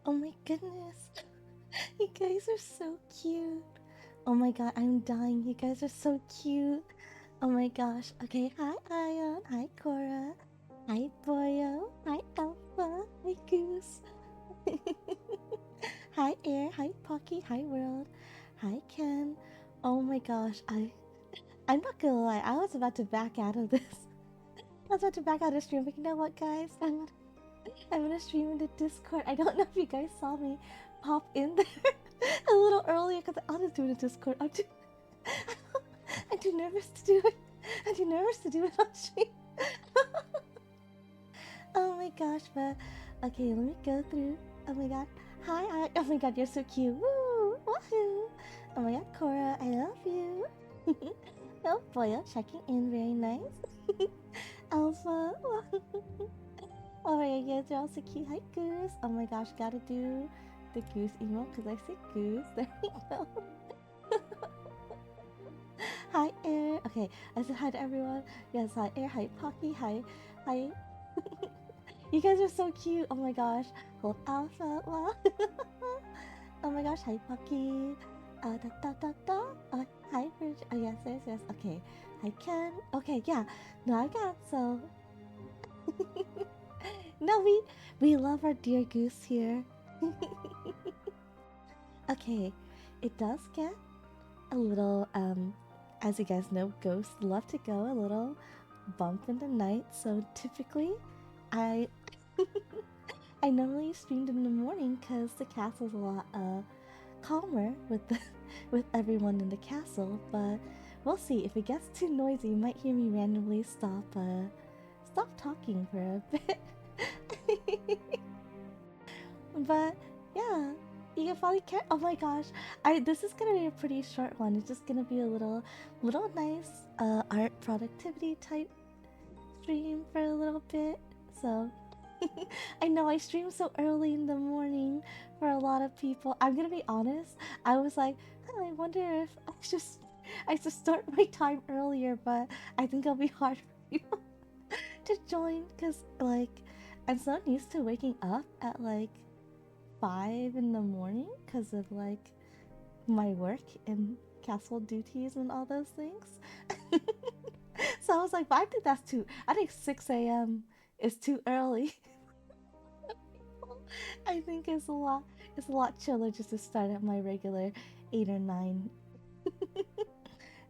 Oh my goodness. You guys are so cute. Oh my god, I'm dying. You guys are so cute. Oh my gosh. Okay, hi Ion. Hi Cora. Hi Boyo. Hi Alpha. Hi Goose. Hi Air. Hi Pocky. Hi World. Hi Ken. Oh my gosh. I'm not gonna lie. I was about to back out of this. I was about to back out of stream, but you know what, guys? I'm gonna stream in the Discord. I don't know if you guys saw me pop in there a little earlier because I was doing a Discord. I'm too nervous to do it. I'm too nervous to do it on stream. Oh my gosh, but okay, let me go through. Oh my god. Hi. Oh my god, you're so cute. Woo! Woohoo! Oh my god, Cora, I love you. Oh boy, checking in, very nice. Alpha. Oh my god, you guys are all so cute. Hi, Goose. Oh my gosh, gotta do the Goose emo because I say Goose. There we go. Hi, Air. Okay, I said hi to everyone. Yes, hi, Air. Hi, Pocky. Hi. You guys are so cute. Oh my gosh. Hold Alpha. Wow. Oh my gosh. Hi, Pocky. Da da da da. Hi, Bridge. Oh yes. Okay. Hi, Ken. Okay, yeah. No, I got so. No, we love our dear Goose here. Okay, it does get a little as you guys know, ghosts love to go a little bump in the night, so typically I I normally streamed in the morning because the castle's a lot calmer with the with everyone in the castle, but we'll see. If it gets too noisy, you might hear me randomly stop talking for a bit. But yeah, you can probably care. Oh my gosh, I this is gonna be a pretty short one. It's just gonna be a little nice art productivity type stream for a little bit. So I know I stream so early in the morning for a lot of people. I'm gonna be honest. I was like, huh, I wonder if I should start my time earlier, but I think it'll be hard for people to join because like I'm so used to waking up at like 5 in the morning because of like my work and castle duties and all those things. So I was like, but I think that's too. I think 6 a.m. is too early. I think it's a lot. It's a lot chiller just to start at my regular 8 or 9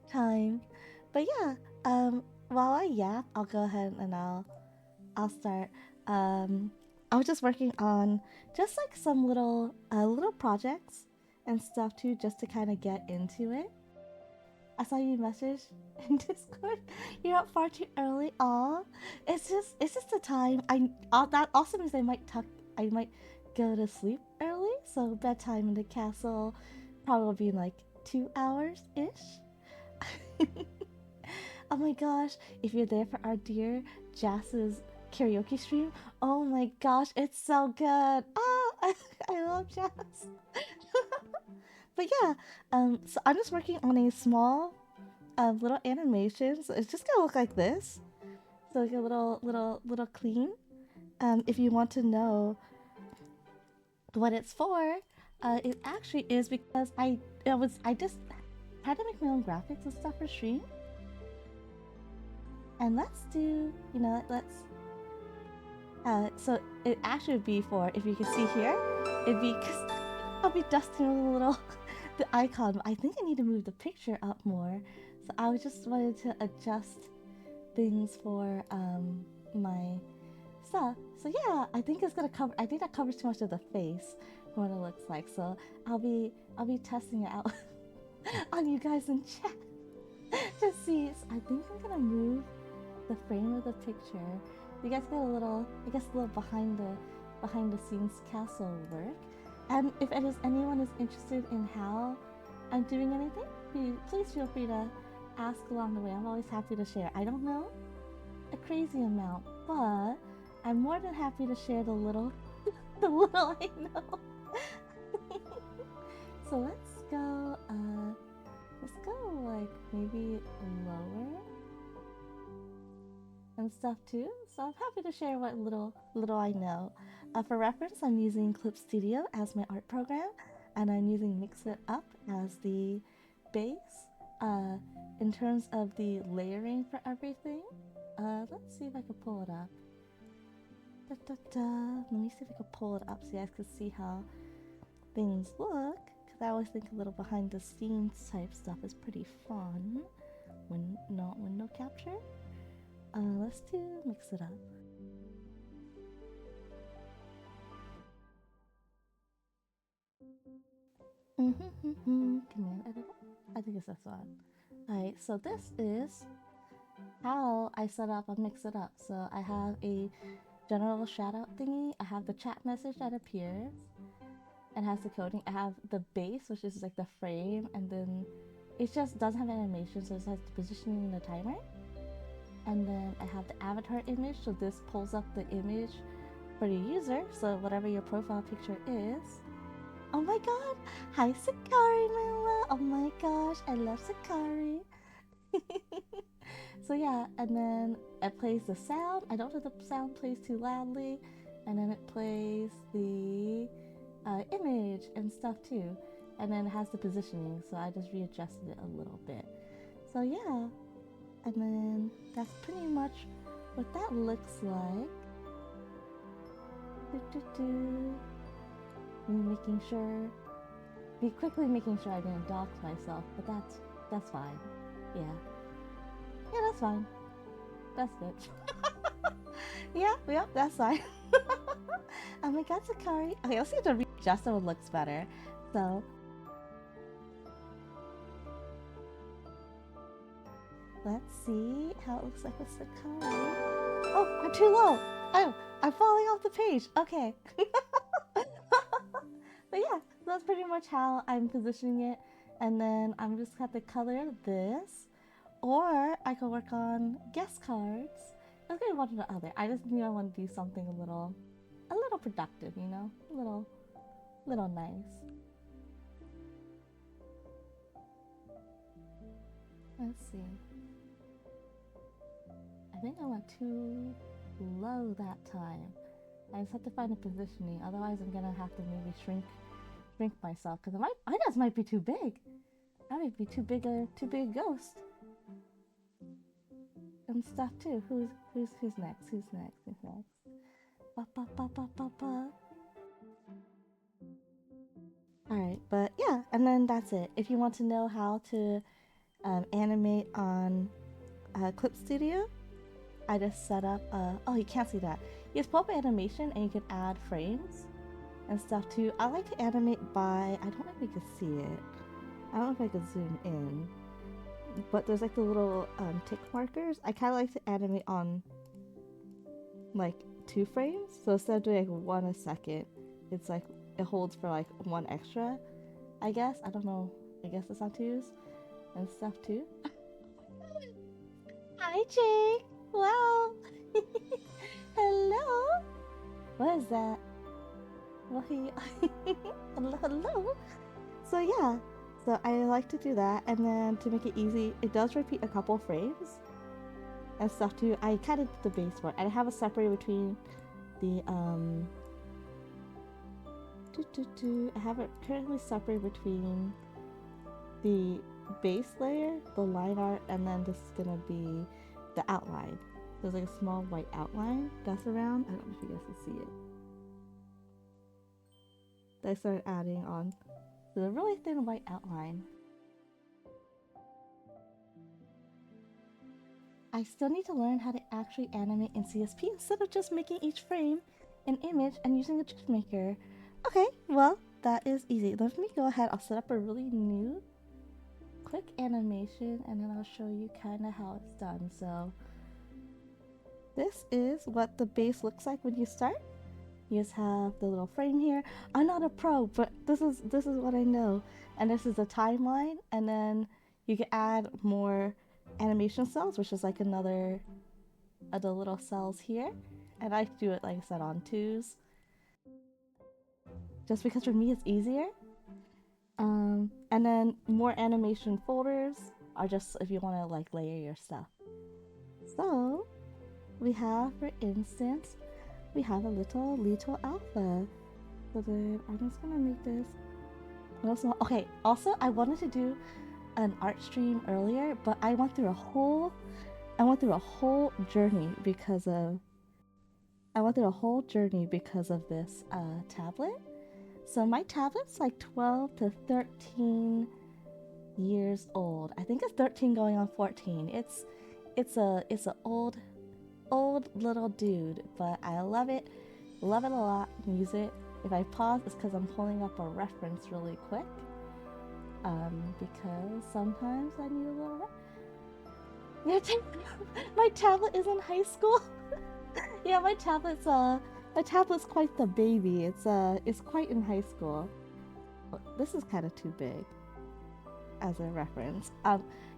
time. But yeah, while I yap, I'll go ahead and I'll start. Um, I was just working on just like some little projects and stuff too, just to kind of get into it. I saw you message in Discord. You're up far too early. Aw, it's just the time. That also means I might go to sleep early. So bedtime in the castle probably be in like 2 hours ish. Oh my gosh, if you're there for our dear Jass's karaoke stream, oh my gosh, it's so good. Oh, I love Jass. But yeah, so I'm just working on a small little animation. So it's just gonna look like this. So like a little clean. If you want to know what it's for, it actually is because I just had to make my own graphics and stuff for stream. And let's do, let's so it actually would be for, if you can see here, it'd be because I'll be dusting a little the icon. I think I need to move the picture up more. So I just wanted to adjust things for my stuff. So yeah, I think it's gonna cover. I think that covers too much of the face for what it looks like. So I'll be testing it out on you guys in chat to see. So I think I'm gonna move the frame of the picture. You guys got a little, I guess, a little behind the scenes castle work. And if anyone is interested in how I'm doing anything, please feel free to ask along the way. I'm always happy to share. I don't know a crazy amount, but I'm more than happy to share the little, the little I know. So let's go like maybe lower. and stuff too. So I'm happy to share what little I know. For reference, I'm using Clip Studio as my art program, and I'm using Mix It Up as the base. In terms of the layering for everything, let's see if I can pull it up. Da, da, da. Let me see if I can pull it up so you guys can see how things look. Because I always think a little behind the scenes type stuff is pretty fun when not window capture. Let's mix it up. Come here, I think it's this one. Alright, so this is how I set up and mix it up. So I have a general shout out thingy, I have the chat message that appears and has the coding, I have the base, which is like the frame, and then it just doesn't have animation, so it has the positioning and the timer. And then I have the avatar image, so this pulls up the image for the user, so whatever your profile picture is. Oh my god! Hi Sakari, my love! Oh my gosh, I love Sakari! So yeah, and then it plays the sound. I don't know if the sound plays too loudly. And then it plays the image and stuff too. And then it has the positioning, so I just readjusted it a little bit. So yeah, and then that's pretty much what that looks like. Making sure, quickly making sure I didn't dox myself, but that's fine. Yeah, that's fine. That's good. yeah, that's fine. Oh my god, Sakari. Okay, let's see if the readjust so it looks better. So let's see how it looks like with Sakari. Oh, I'm too low. Oh, I'm falling off the page. Okay. But yeah, that's pretty much how I'm positioning it. And then I'm just have to color this. Or I could work on guest cards. I was gonna one or the other. I just knew I want to do something a little productive, you know? A little nice. Let's see. I think I went too low that time. I just have to find a positioning, otherwise I'm gonna have to maybe shrink myself because my eyes might be too big. I might be too big a ghost. And stuff too. Who's next? Who's next? Ba ba ba ba ba ba. Alright, but yeah, and then that's it. If you want to know how to animate on Clip Studio, I just set up oh, you can't see that. You just pull up animation and you can add frames and stuff too. I like to animate by, I don't know if you can see it. I don't know if I can zoom in. But there's like the little tick markers. I kind of like to animate on like 2 frames. So instead of doing like 1 a second, it's like it holds for like 1 extra, I guess. I don't know. I guess it's on 2s and stuff too. Hi, Jake. Wow. Hello. What is that? Hello. So yeah. So I like to do that, and then to make it easy, it does repeat a couple frames and stuff too. I kind of did the base one. I have a separator between the I have it currently separated between the base layer, the line art, and then this is gonna be the outline. There's like a small white outline that's around. I don't know if you guys can see it. That I started adding on to the really thin white outline. I still need to learn how to actually animate in CSP instead of just making each frame an image and using a GIF maker. Okay, well, that is easy. Let me go ahead. I'll set up a really new quick animation and then I'll show you kind of how it's done. So this is what the base looks like when you start. You just have the little frame here. I'm not a pro, but this is what I know. And this is a timeline, and then you can add more animation cells, which is like another of the little cells here. And I do it, like I said, on 2s. Just because for me it's easier. And then more animation folders are just if you want to like layer your stuff. So we have, for instance, we have a little alpha. So then I'm just gonna make this. Also, okay. Also, I wanted to do an art stream earlier, but I went through a whole journey because of this tablet. So my tablet's like 12 to 13 years old. I think it's 13 going on 14. It's a old little dude, but I love it. Love it a lot. Use it. If I pause, it's because I'm pulling up a reference really quick. Because sometimes I need a little. Yeah, my tablet is in high school. Yeah, my tablet's quite the baby. It's quite in high school. This is kind of too big as a reference.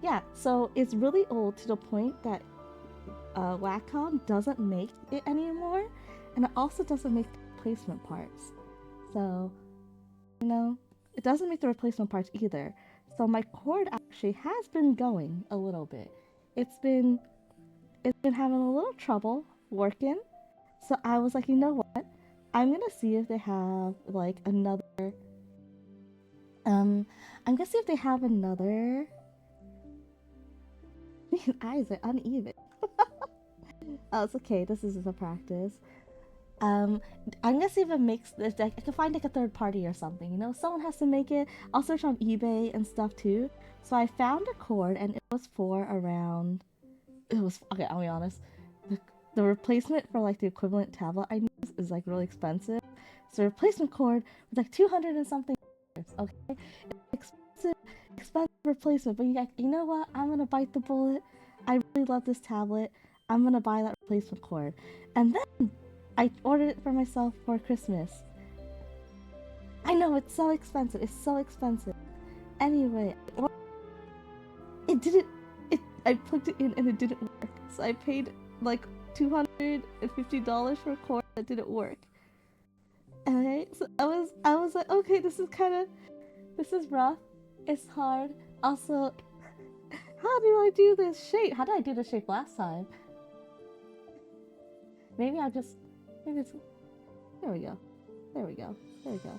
Yeah, so it's really old to the point that Wacom doesn't make it anymore, and it also doesn't make the replacement parts. So, it doesn't make the replacement parts either. So my cord actually has been going a little bit. It's been having a little trouble working. So I was like, you know what? I'm gonna see if they have like another. I'm gonna see if they have another. These eyes are uneven. Oh, it's okay. This is a practice. Um, I'm gonna see if it makes this. Like, I can find like a third party or something. Someone has to make it. I'll search on eBay and stuff too. So I found a cord, and it was for around. It was okay. I'll be honest. The replacement for like the equivalent tablet I use is like really expensive. So the replacement cord was like 200 and something. Okay, expensive replacement. But you know what? I'm gonna bite the bullet. I really love this tablet. I'm gonna buy that replacement cord, and then I ordered it for myself for Christmas. I know it's so expensive. It's so expensive. Anyway, it didn't. I plugged it in and it didn't work. So I paid like $250 for a cord that didn't work. Okay, so I was like, okay, this is rough. It's hard. Also, how do I do this shape? How did I do the shape last time? Maybe it's there we go. There we go. There we go.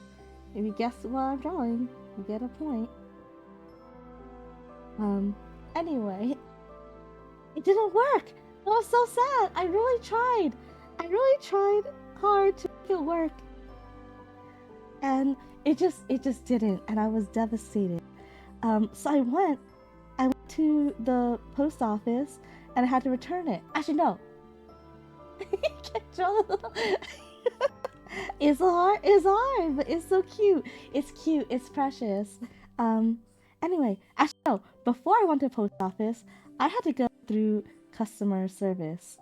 If you guess what I'm drawing, you get a point. Anyway, it didn't work. I was so sad. I really tried. I really tried hard to make it work. And it just didn't, and I was devastated. So I went to the post office and I had to return it. Actually, no. It's hard, but it's so cute. It's cute. It's precious. Anyway, actually no. Before I went to the post office, I had to go through customer service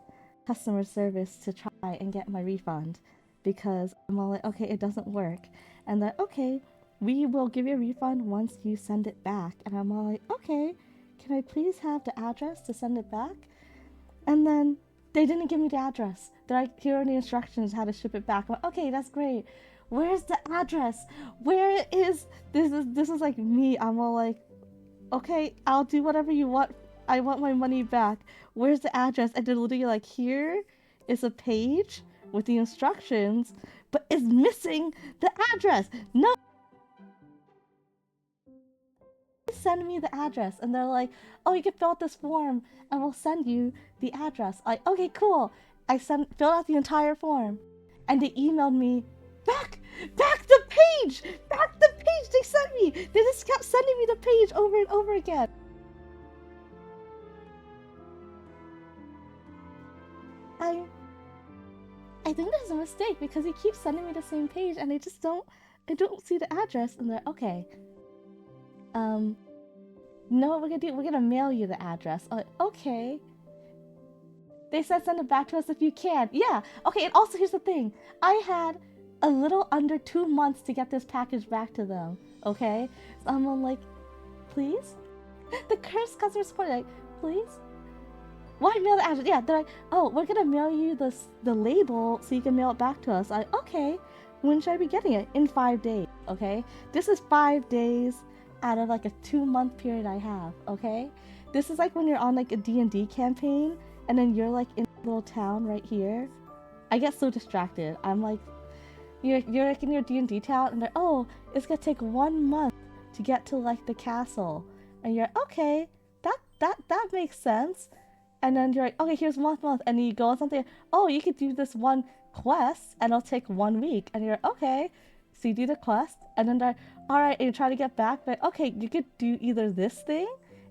to try and get my refund because I'm all like, okay, it doesn't work, and they're okay. We will give you a refund once you send it back, and I'm all like, okay. Can I please have the address to send it back? And then they didn't give me the address. They're like, here are the instructions how to ship it back. I'm like, okay, that's great. Where's the address? Where is this is like me. I'm all like, okay, I'll do whatever you want. I want my money back. Where's the address? And they're literally like, here is a page with the instructions, but it's missing the address. No, send me the address. And they're like, oh, you can fill out this form and we'll send you the address. Like, okay, cool. Filled out the entire form, and they emailed me back the page they sent me. They just kept sending me the page over and over again. I think there's a mistake because he keeps sending me the same page and I don't see the address. And they're okay. Know what we're gonna do? We're gonna mail you the address. Okay. They said send it back to us if you can. Yeah. Okay, and also here's the thing. I had a little under 2 months to get this package back to them. Okay? So I'm like, please? The cursed customer support, like, please? Why mail the address? Yeah, they're like, oh, we're gonna mail you the label so you can mail it back to us. Okay. When should I be getting it? In 5 days, okay? This is 5 days out of like a 2-month period I have, okay? This is like when you're on like a D&D campaign and then you're like in little town right here. I get so distracted. I'm like, you're like in your D&D town, and they're, oh, it's gonna take 1 month to get to like the castle, and you're okay. That makes sense. And then you're like, okay, here's month, and you go on something. Oh, you could do this one quest, and it'll take 1 week, and you're okay. So you do the quest, and then they're, all right, and you try to get back. But okay, you could do either this thing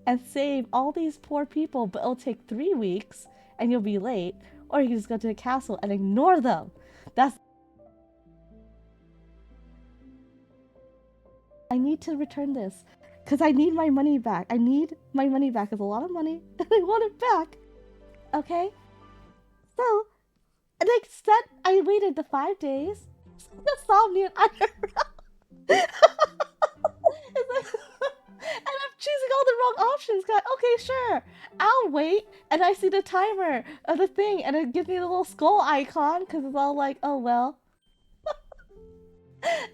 and save all these poor people, but it'll take 3 weeks, and you'll be late, or you can just go to the castle and ignore them. That's I need to return this because I need my money back. I need my money back. It's a lot of money, and I want it back. Okay, so like said, I waited the 5 days. Insomnia IRL. It's like, and I'm choosing all the wrong options. Like, okay, sure, I'll wait. And I see the timer of the thing, and it gives me the little skull icon because it's all like, oh well.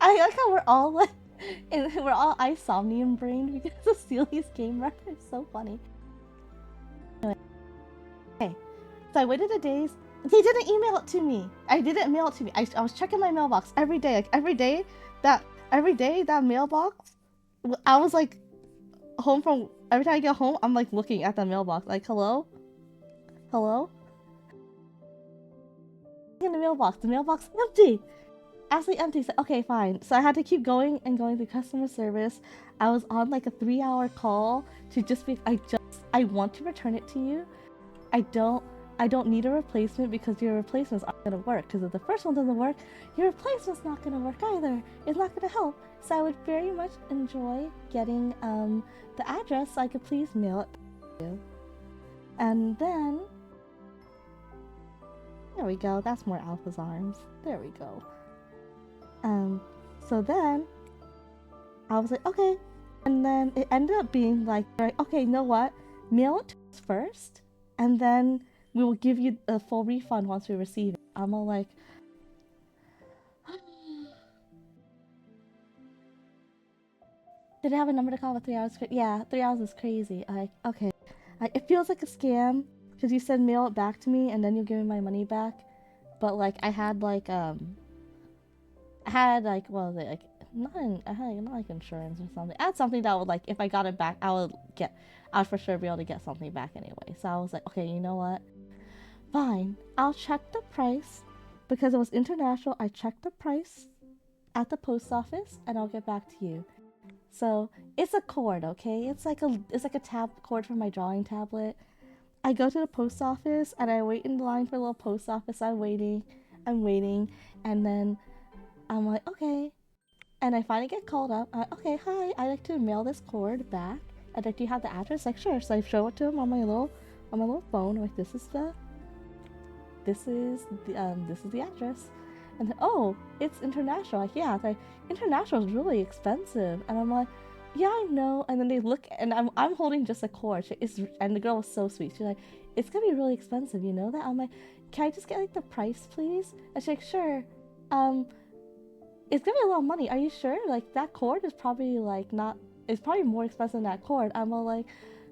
I like how we're all like, and we're all Isomnium brained because of Celia's game rep. It's so funny. Anyway, okay, so I waited the days. They didn't email it to me. I didn't mail it to me. I was checking my mailbox every day. Like every day that mailbox. I was like home from every time I get home. I'm like looking at the mailbox. Like hello, hello. In the mailbox. The mailbox empty. Absolutely empty. So, okay, fine. So I had to keep going and going to customer service. I was on like a 3-hour call to just be. I want to return it to you. I don't need a replacement because your replacements aren't gonna work. Because if the first one doesn't work, your replacement's not gonna work either. It's not gonna help. So I would very much enjoy getting the address so I could please mail it to you. And then there we go. That's more Alpha's arms. There we go. So then I was like, okay. And then it ended up being like, okay, you know what? Mail it to us first, and then we will give you a full refund once we receive it. I'm all like, did it have a number to call with 3 hours? Yeah, 3 hours is crazy. Okay. It feels like a scam because you said mail it back to me and then you'll give me my money back. But like I had like what was it, like I had not like insurance or something. I had something that would like if I got it back I'd for sure be able to get something back anyway. So I was like, okay, you know what? Fine. I'll check the price because it was international. I checked the price at the post office and I'll get back to you. So it's a cord, okay? It's like a tab cord for my drawing tablet. I go to the post office and I wait in line for the little post office. I'm waiting, and then I'm like, okay. And I finally get called up. Okay, hi, I'd like to mail this cord back. I'd like, do you have the address? Like, sure. So I show it to him on my little phone. Like, this is the address. And then, oh, it's international. Like, yeah, like, international is really expensive. And I'm like, yeah, I know. And then they look, and I'm holding just a cord. And the girl was so sweet. She's like, it's gonna be really expensive, you know that? I'm like, can I just get like the price, please? And she's like, sure. It's gonna be a lot of money. Are you sure? Like that cord is probably like not. It's probably more expensive than that cord. I'm all like,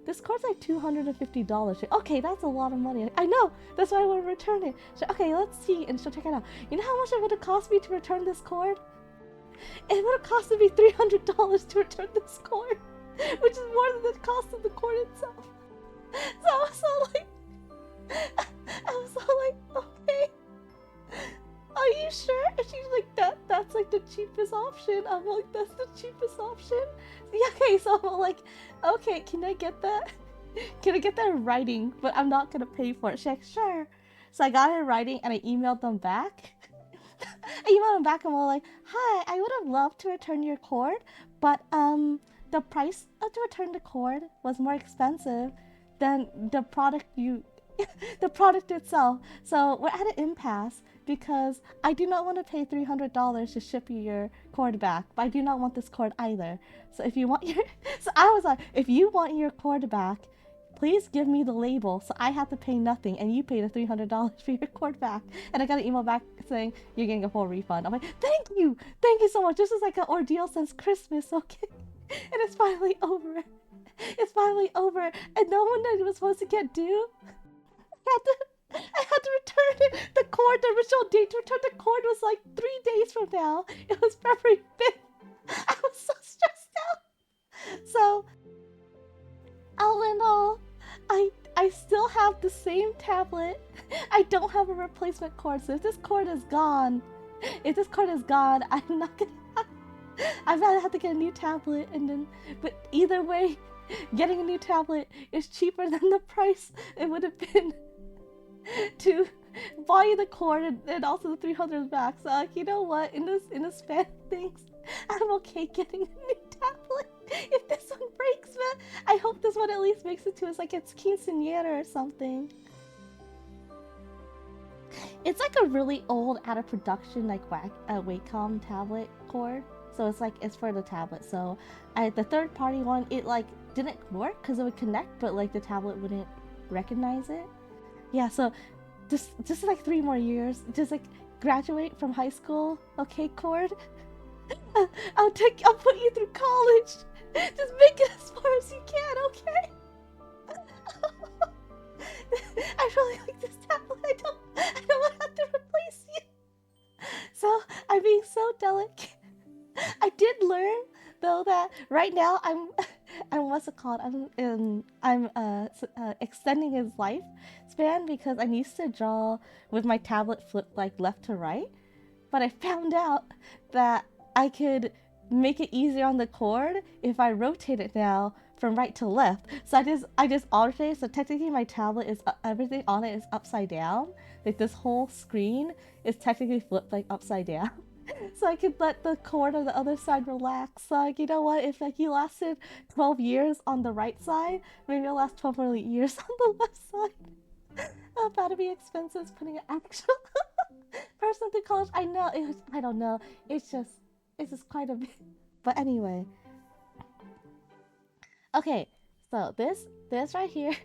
this cord's like $250. She's like, okay, that's a lot of money. Like, I know. That's why I want to return it. She's like, okay, let's see. And she'll check it out. You know how much it would have cost me to return this cord? It would have costed me $300 to return this cord, which is more than the cost of the cord itself. So I was all like, okay. Are you sure? And she's like, that's like the cheapest option. I'm like, that's the cheapest option? Yeah, okay, so I'm like, okay, can I get that? Can I get that in writing? But I'm not gonna pay for it. She's like, sure. So I got it in writing and I emailed them back. I emailed them back and was like, hi, I would have loved to return your cord, but the price to return the cord was more expensive than the product the product itself. So we're at an impasse because I do not want to pay $300 to ship you your cord back, but I do not want this cord either. So if you want so I was like, if you want your cord back, please give me the label so I have to pay nothing and you pay the $300 for your cord back. And I got an email back saying you're getting a full refund. I'm like, thank you so much. This is like an ordeal since Christmas, okay? And it's finally over. It's finally over. And no one that was supposed to get due. I had had to return it. The cord, the original date to return the cord was like 3 days from now. It was February 5th. I was so stressed out. So, all in all, I still have the same tablet. I don't have a replacement cord, so if this cord is gone, I'm not gonna. I've gotta have to get a new tablet, and then, but either way, getting a new tablet is cheaper than the price it would have been to buy the cord and also the 300 back. So like, you know what? In the span of things, I'm okay getting a new tablet. If this one breaks, man, I hope this one at least makes it to its quinceañera or something. It's like a really old, out of production, Wacom tablet cord. So it's for the tablet. So the third party one, it didn't work because it would connect, but the tablet wouldn't recognize it. Yeah, so just like 3 more years, just graduate from high school, okay, cord. I'll put you through college. Just make it as far as you can, okay? I really like this tablet. I don't want to have to replace you. So I'm being so delicate. I did learn though that right now I'm what's it called? I'm extending his lifespan because I used to draw with my tablet flipped left to right, but I found out that I could make it easier on the cord if I rotate it now from right to left. So I just alternate. So technically my tablet is everything on it is upside down. This whole screen is technically flipped upside down. So I could let the cord on the other side relax. So you know what? If you lasted 12 years on the right side, maybe I'll last 12 more years on the left side. About to be expensive putting an actual person through college. I know I don't know. It's just quite a bit. But anyway. Okay, so this right here,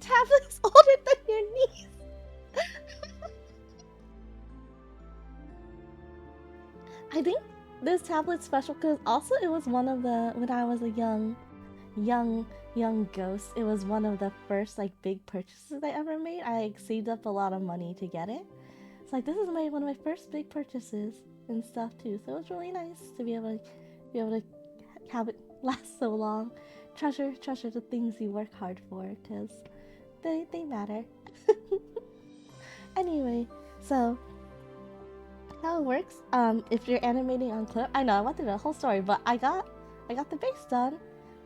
tablet is older than your niece. I think this tablet's special because also it was one of the, when I was a young ghost, it was one of the first big purchases I ever made. I saved up a lot of money to get it. So this is one of my first big purchases and stuff too. So it was really nice to be able to have it last so long. Treasure the things you work hard for because they matter. Anyway, so how it works, if you're animating on clip, I know I went through the whole story, but I got the base done.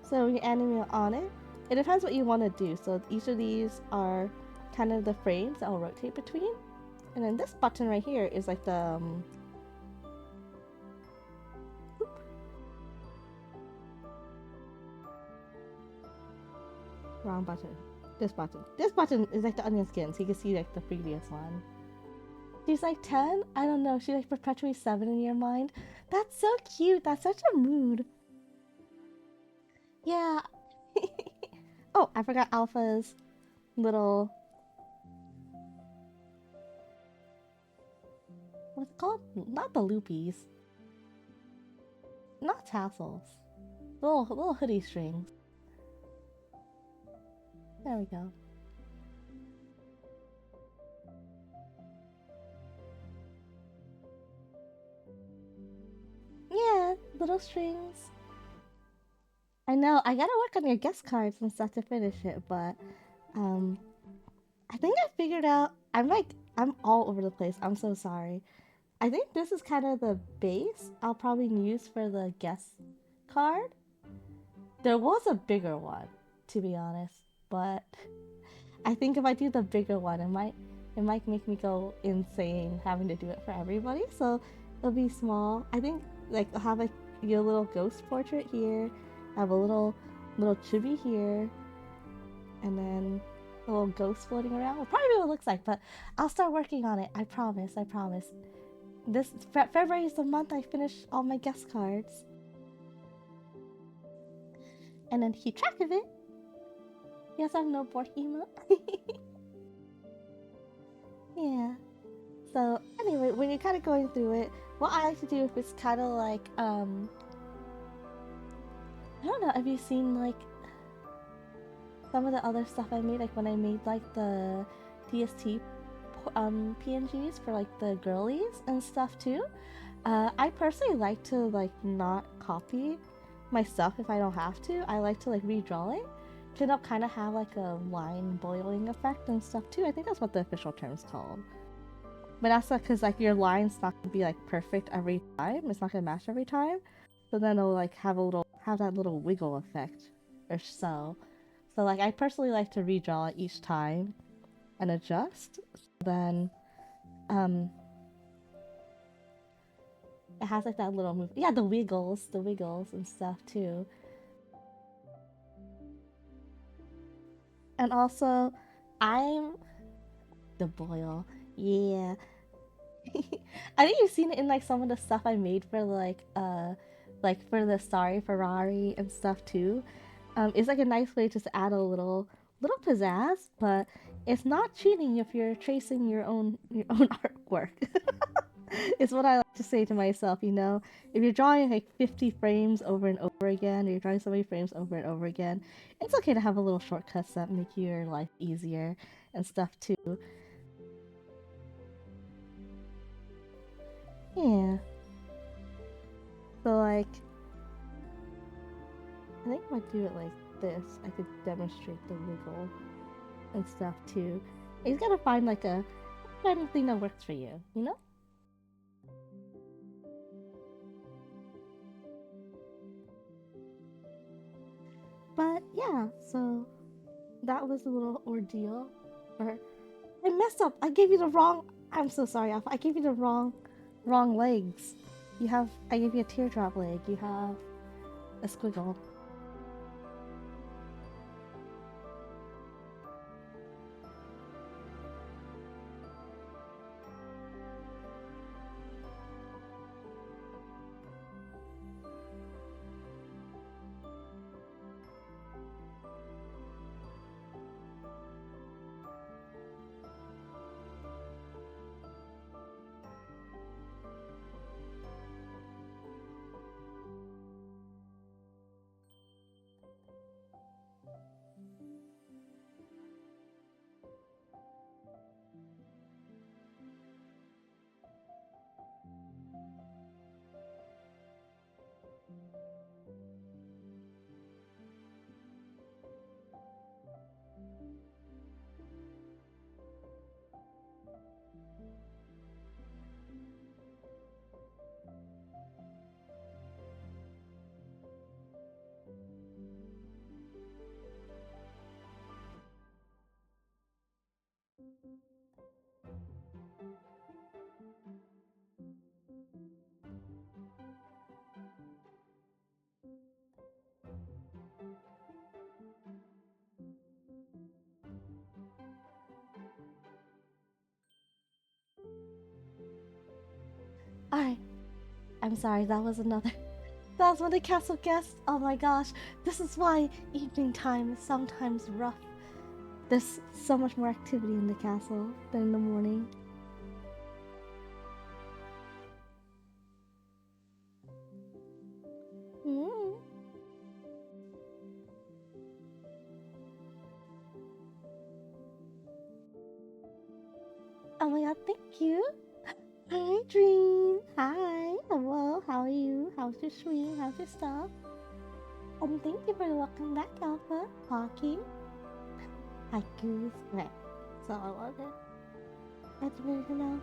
So when you animate on it, it depends what you want to do. So each of these are kind of the frames that will rotate between. And then this button right here is the wrong button. This button. This button is the onion skin, so you can see the previous one. She's 10? I don't know. She's perpetually 7 in your mind. That's so cute. That's such a mood. Yeah. Oh, I forgot Alpha's little... What's it called? Not the loopies. Not tassels. Little hoodie strings. There we go. Yeah, little strings. I know, I gotta work on your guest cards and stuff to finish it, but I think I figured out, I'm all over the place. I'm so sorry. I think this is kind of the base I'll probably use for the guest card. There was a bigger one, to be honest, but I think if I do the bigger one, it might make me go insane having to do it for everybody. So it'll be small. I think I'll have your little ghost portrait here. I have a little chibi here, and then a little ghost floating around. Well, probably what it looks like, but I'll start working on it. I promise. This February is the month I finish all my guest cards, and then keep track of it. Yes, I have no board emote. Yeah. So anyway, when you're kind of going through it, what I like to do if it's kind of I don't know, have you seen some of the other stuff I made, when I made the TST PNGs for like the girlies and stuff too. I personally like to like not copy my stuff if I don't have to. I like to like redraw it. To kind of have like a line boiling effect and stuff too. I think that's what the official term is called. But that's because like your line's not gonna be like perfect every time. It's not gonna match every time. So then it'll like have that little wiggle effect or so. So like I personally like to redraw it each time and adjust. So then um it has like that little move. Yeah, the wiggles and stuff too. And also, I'm the boil. Yeah. I think you've seen it in like some of the stuff I made for like for the Starry Ferrari and stuff too. It's like a nice way just to add a little pizzazz, but it's not cheating if you're tracing your own artwork. It's what I like to say to myself, you know. If you're drawing like 50 frames over and over again, or you're drawing so many frames over and over again, it's okay to have a little shortcuts that make your life easier and stuff too. Yeah. So like I think if I do it like this, I could demonstrate the wiggle and stuff too. You just gotta find like a kind of thing that works for you, you know? But yeah, so that was a little ordeal. Or I messed up. I gave you the wrong. I'm so sorry, Alpha. I gave you the wrong legs. I gave you a teardrop leg. You have a squiggle. I I'm sorry. That was another. That was one of the castle guests. Oh my gosh, this is why evening time is sometimes rough. There's so much more activity in the castle than in the morning. Mm. Oh my god, thank you. Hi, Dream. Hi. Hello. How are you? How's your stream? How's your stuff? Thank you for the welcome back, Alpha. Talking. Hi, Goose. Okay. So I love it. That's really hello.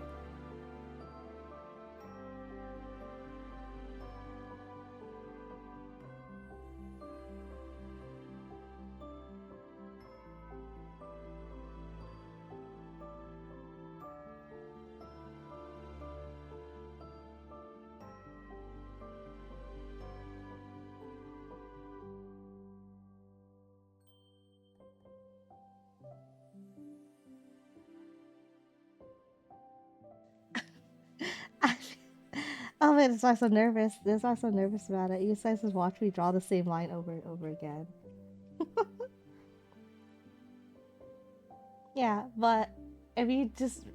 Oh man, that's why I'm so nervous. That's why I'm so nervous about it. You guys just watch me draw the same line over and over again. Yeah, but if you just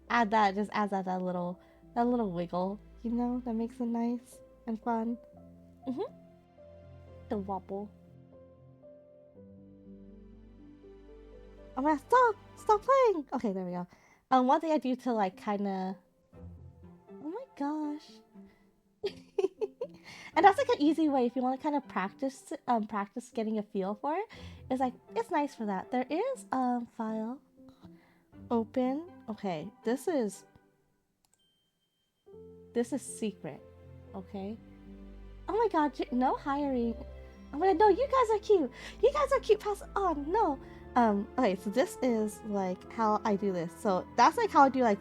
add that, just adds that little wiggle, you know, that makes it nice and fun. Mm-hmm. The wobble. I'm gonna stop playing. Okay, there we go. One thing I do to like kind of. Oh my gosh. And that's like an easy way if you want to kind of practice getting a feel for it. It's like it's nice for that. There is file open. Okay, this is secret. Okay. Oh my god, no hiring. Oh my god, no, you guys are cute. You guys are cute. Pass it on. No. Okay, so this is like how I do this. So that's like how I do like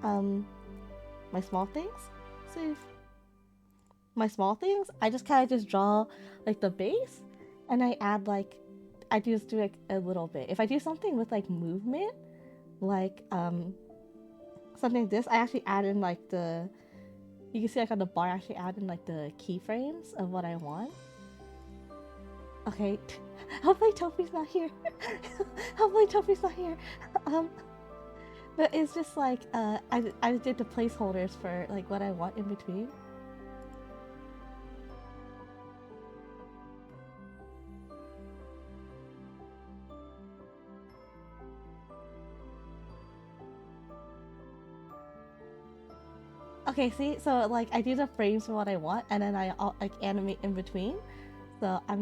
um, my small things. Save. My small things. I just kind of just draw like the base, and I add like, I just do like a little bit. If I do something with like movement, like something like this, I actually add in like the, you can see like on the bar, I actually add in like the keyframes of what I want. Okay, hopefully Tofi's not here. Hopefully Tofi's not here. Um, but it's just like I did the placeholders for like what I want in between. Okay, see, so like I do the frames for what I want, and then I'll like animate in between. So I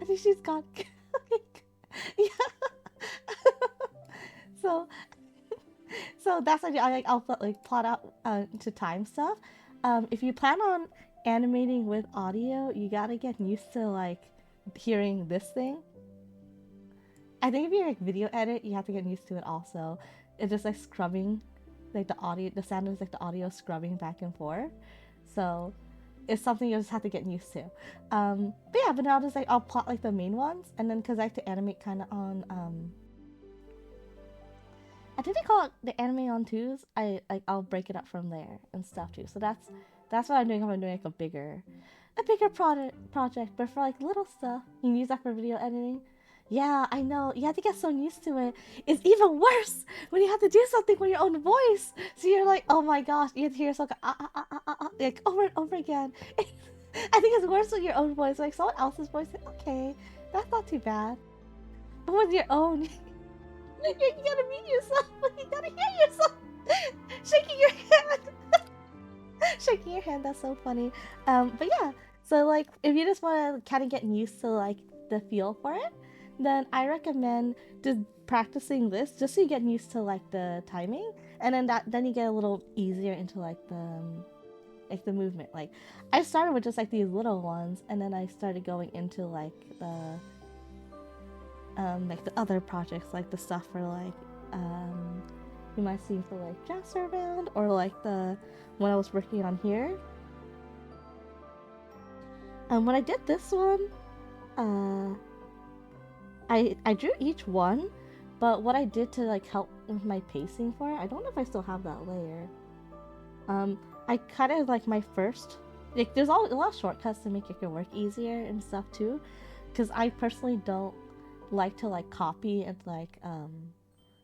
think she's gone. Yeah. So that's what I'll like plot out to time stuff. If you plan on animating with audio, you gotta get used to like hearing this thing. I think if you like video edit, you have to get used to it also. It's just like scrubbing, like the audio. The sound is like the audio scrubbing back and forth. So it's something you just have to get used to. But yeah, but now just like I'll plot like the main ones, and then because I have to animate kind of on I think they call it the anime on twos. I'll break it up from there and stuff too. So that's what I'm doing. I'm doing like a bigger project, but for like little stuff, you can use that for video editing. Yeah, I know. You have to get so used to it. It's even worse when you have to do something with your own voice. So you're like, oh my gosh, you have to hear yourself go, like over and over again. I think it's worse with your own voice. Like someone else's voice, like, okay, that's not too bad. But with your own, you gotta mute yourself. You gotta hear yourself shaking your hand. Shaking your hand. That's so funny. But yeah. So like, if you just want to kind of get used to like the feel for it, then I recommend just practicing this just so you get used to like the timing, and then you get a little easier into like the movement. Like I started with just like these little ones, and then I started going into like the other projects, like the stuff for like you might see for like Jazz Around, or like the when I was working on here. When I did this one, uh, I drew each one, but what I did to like help with my pacing for it, I don't know if I still have that layer. I cut it like my first, like there's a lot of shortcuts to make your work easier and stuff too, because I personally don't like to like copy and like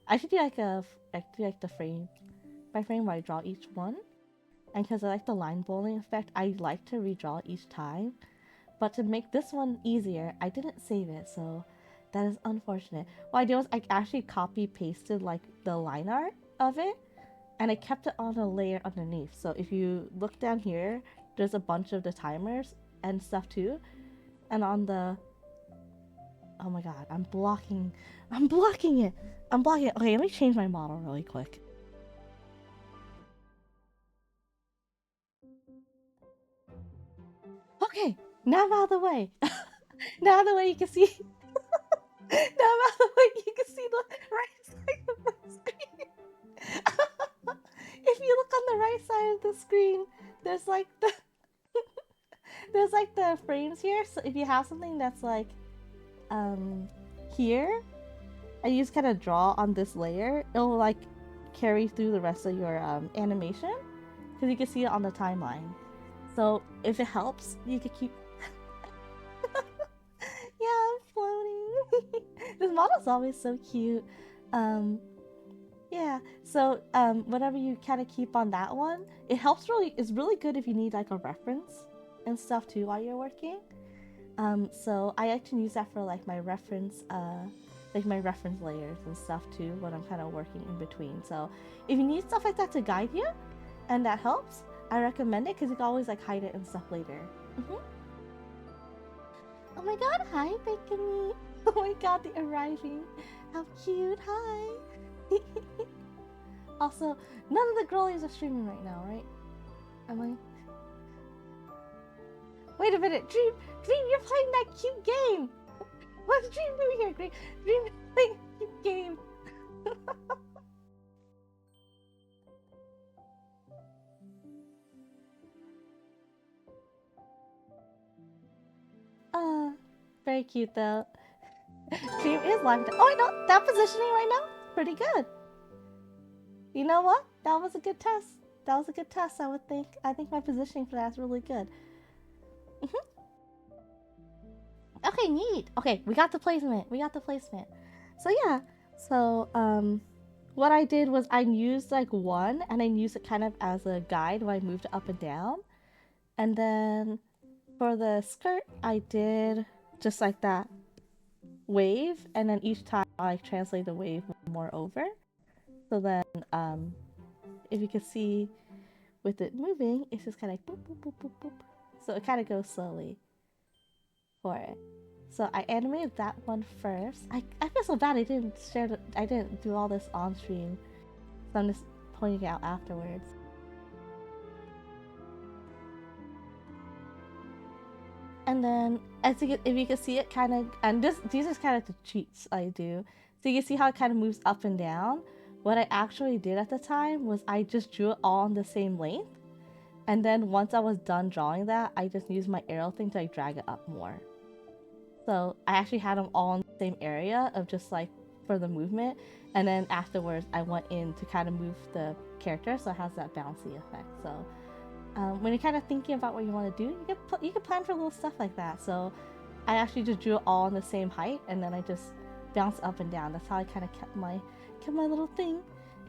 I should do like the frame by frame where I draw each one, and because I like the line bowling effect, I like to redraw each time. But to make this one easier, I didn't save it, so that is unfortunate. What I did was I actually copy pasted like the line art of it, and I kept it on a layer underneath. So if you look down here, there's a bunch of the timers and stuff too. And on the, oh my god, I'm blocking it. I'm blocking it. Okay, let me change my model really quick. Okay, now I'm out of the way. Now out of the way, you can see. Now I'm out of the way, you can see the right side of the screen. If you look on the right side of the screen, there's like the frames here. So if you have something that's like um here, and you just kind of draw on this layer, it'll like carry through the rest of your animation, because you can see it on the timeline. So if it helps, you could keep. Yeah, I'm floating. This model's always so cute. Um, yeah. So whatever you kind of keep on that one, it helps really. It's really good if you need like a reference and stuff too while you're working. So I like to use that for like my reference like my reference layers and stuff too when I'm kind of working in between. So if you need stuff like that to guide you and that helps, I recommend it because you can always like hide it and stuff later. Mm-hmm. Oh my god, hi Bacony! Oh my god, the arriving. How cute, hi! Also, none of the girlies are streaming right now, right? Am I? Wait a minute, Dream, you're playing that cute game! What's Dream doing here? Dream is playing a cute game. Very cute though. Dream is live. Oh, I know that positioning right now, pretty good. You know what? That was a good test. That was a good test, I would think. I think my positioning for that is really good. Okay, neat. Okay, we got the placement. So yeah. So what I did was I used like one and I used it kind of as a guide when I moved it up and down. And then for the skirt, I did just like that wave, and then each time I translate the wave more over. So then if you can see with it moving, it's just kind of like boop, boop, boop, boop, boop. So it kind of goes slowly for it. So I animated that one first. I feel so bad I didn't I didn't do all this on stream. So I'm just pointing it out afterwards. And then as you if you can see it kind of, and these are kind of the cheats I do. So you can see how it kind of moves up and down. What I actually did at the time was I just drew it all on the same length. And then once I was done drawing that, I just used my arrow thing to like drag it up more. So I actually had them all in the same area of just like for the movement. And then afterwards, I went in to kind of move the character, so it has that bouncy effect. So when you're kind of thinking about what you want to do, you can plan for little stuff like that. So I actually just drew it all on the same height, and then I just bounced up and down. That's how I kind of kept my little thing.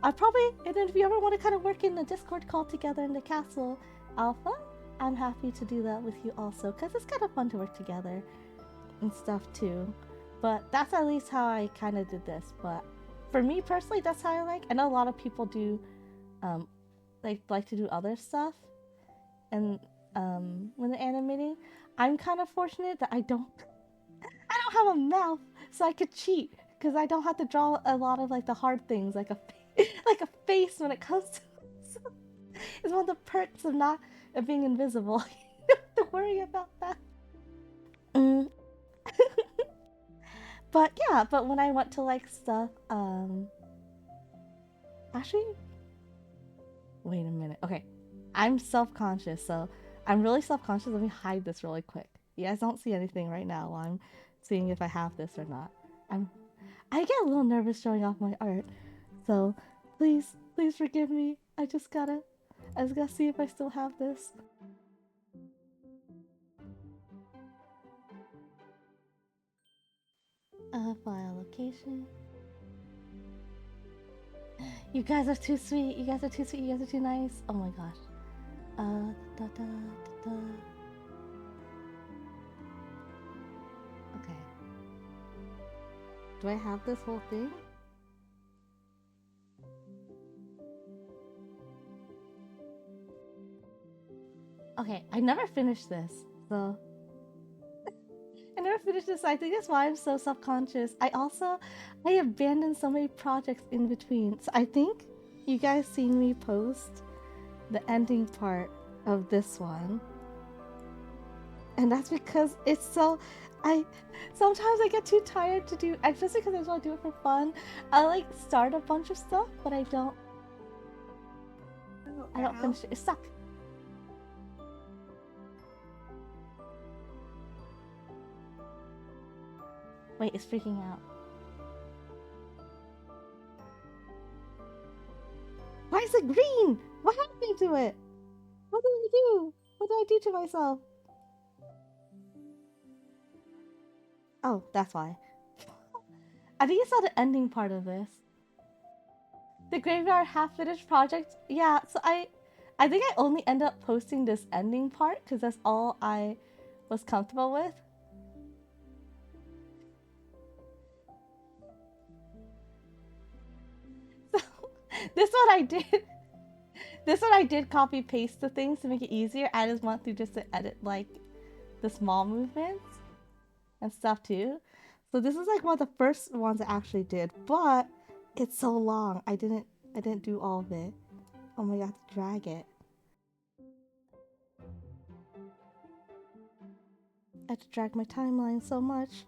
I probably, and then if you ever want to kind of work in the Discord call together in the castle alpha, I'm happy to do that with you also, because it's kind of fun to work together and stuff too. But that's at least how I kind of did this. But for me personally, that's how I like. I know a lot of people do, like to do other stuff, and when they're animating, I'm kind of fortunate that I don't have a mouth, so I could cheat because I don't have to draw a lot of like the hard things, like a like a face when it comes to. So it's one of the perks of not of being invisible. You don't have to worry about that. Mm. But yeah, but when I went to like stuff, actually, wait a minute. Okay, I'm self-conscious, so I'm really self-conscious. Let me hide this really quick. You guys don't see anything right now while I'm seeing if I have this or not. I get a little nervous showing off my art, so please forgive me. I just gotta see if I still have this. File location. You guys are too sweet. You guys are too sweet. You guys are too nice. Oh my gosh. Da, da, da. Okay. Do I have this whole thing? Okay, I never finished this, so I never finished this. I think that's why I'm so self-conscious. I abandoned so many projects in between. So I think you guys seen me post the ending part of this one. And that's because it's so sometimes I get too tired to do, especially because I just want to do it for fun. I like start a bunch of stuff, but I don't finish it. It's stuck. Wait, it's freaking out. Why is it green? What happened to it? What did I do? What did I do to myself? Oh, that's why. I think it's not the ending part of this. The graveyard half-finished project. Yeah, so I think I only end up posting this ending part because that's all I was comfortable with. This one I did. This one I did copy paste the things to make it easier. I just want to just to edit like the small movements and stuff too. So this is like one of the first ones I actually did, but it's so long. I didn't do all of it. Oh my god, to drag it. I had to drag my timeline so much.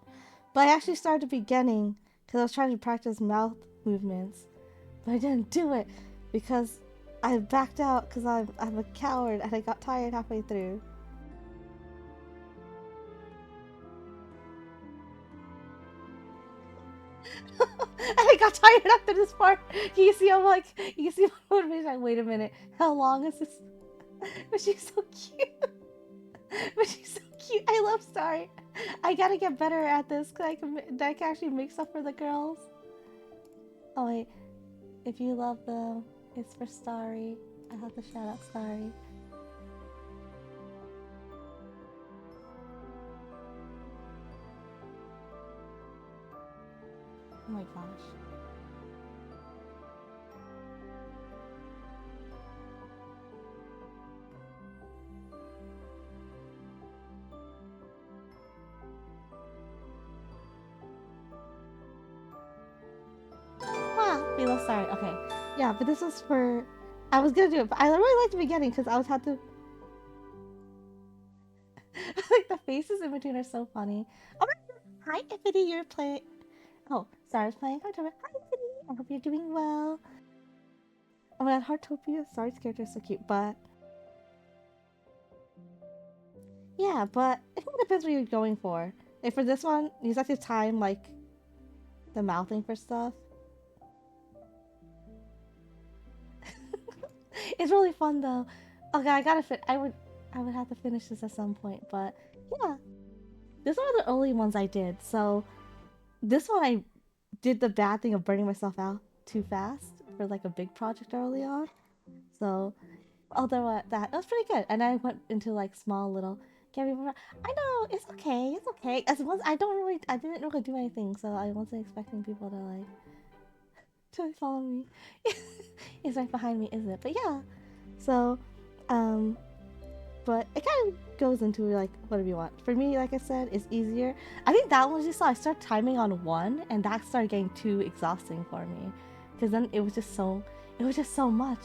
But I actually started the beginning because I was trying to practice mouth movements, but I didn't do it because I backed out because I'm a coward and I got tired halfway through. And I got tired after this part. You see, I'm like, you see my motivation. Like, wait a minute, how long is this? But she's so cute. But she's so cute. I love Starry. I gotta get better at this because I can actually make stuff for the girls. Oh wait, if you love them, it's for Starry. I have to shout out Starry. Oh my gosh. Ah, we love Starry. Okay. Yeah, but this was for. I was gonna do it, but I really liked the beginning because I was had to. Like the faces in between are so funny. Oh my god. Hi, Ifity, you're playing. Oh, Star's playing. Hi, Ifity. I hope you're doing well. Oh my god, Heartopia. Star's character is so cute, but yeah, but I think it depends what you're going for. Like for this one, you just have to time like the mouthing for stuff. It's really fun though. Okay, I gotta fit. I would have to finish this at some point, but yeah, these are the early ones I did. So this one I did the bad thing of burning myself out too fast for like a big project early on. So although that it was pretty good, and I went into like small little. Can't be. I know it's okay. It's okay. As once I didn't really do anything, so I wasn't expecting people to like to follow me. It's right behind me, isn't it? But yeah. So, um, but it kind of goes into like whatever you want. For me, like I said, it's easier. I think that one you saw, I started timing on one, and that started getting too exhausting for me, because then it was just so much.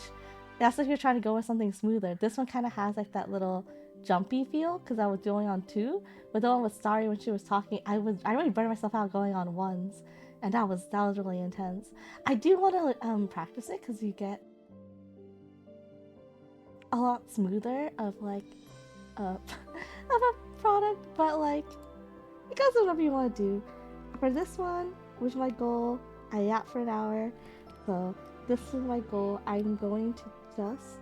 That's like you're trying to go with something smoother. This one kind of has like that little jumpy feel because I was doing on two, but the one with Starry when she was talking, I really burned myself out going on ones, and that was really intense. I do want to practice it because you get a lot smoother of like of a product, but like it goes with whatever you want to do. For this one, with my goal, I yapped for an hour, so this is my goal. I'm going to just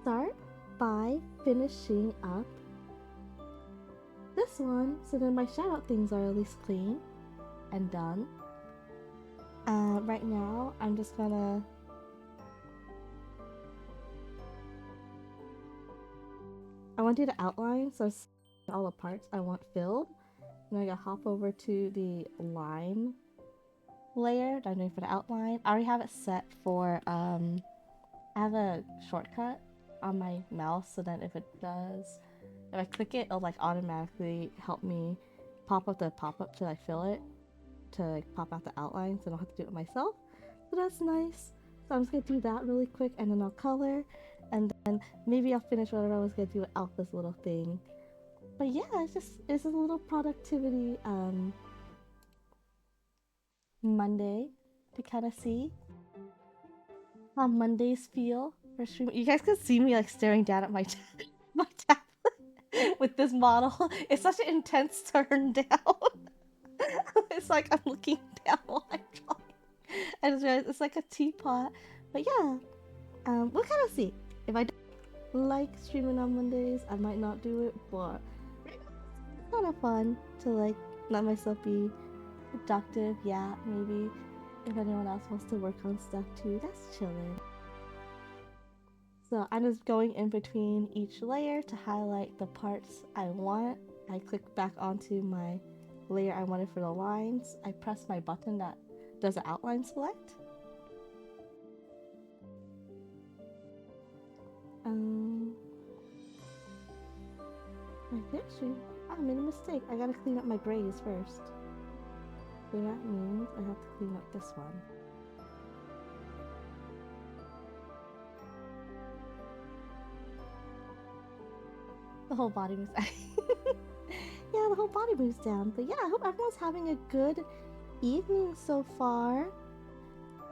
start by finishing up this one, so then my shout out things are at least clean and done. Right now, I'm just gonna. I want to do the outline, so all the parts I want filled. And I gotta hop over to the line layer that I'm doing for the outline. I already have it set for I have a shortcut on my mouse so that if I click it, it'll like automatically help me pop up the pop up till I fill it to like pop out the outline so I don't have to do it myself. So that's nice. So I'm just gonna do that really quick and then I'll color and then maybe I'll finish whatever I was gonna do with Alpha's little thing. But yeah, it's a little productivity Monday to kind of see how Mondays feel for streaming. You guys can see me like staring down at my my tablet with this model. It's such an intense turn down. It's like I'm looking down while I'm drawing. I just realized it's like a teapot. But yeah, we'll kind of see. If I don't like streaming on Mondays, I might not do it. But it's kind of fun to like let myself be productive. Yeah, maybe if anyone else wants to work on stuff too, that's chilling. So I'm just going in between each layer to highlight the parts I want. I click back onto my layer I wanted for the lines. I press my button that Does it outline select? Um, actually, I made a mistake. I gotta clean up my grays first. So that means I have to clean up this one. The whole body moves down. Yeah, the whole body moves down. But yeah, I hope everyone's having a good evening so far.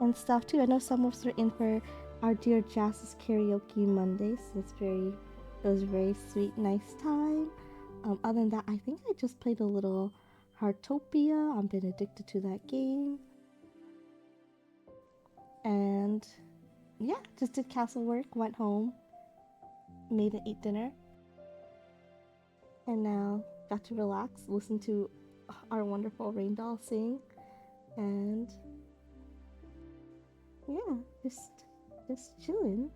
And stuff too. I know some of us are in for our dear Jazz's karaoke Monday, so it was a very sweet, nice time. Other than that, I think I just played a little Heartopia. I've been addicted to that game. And yeah, just did castle work, went home, made and ate dinner, and now got to relax, listen to our wonderful Rain Doll sing, and yeah, just chilling.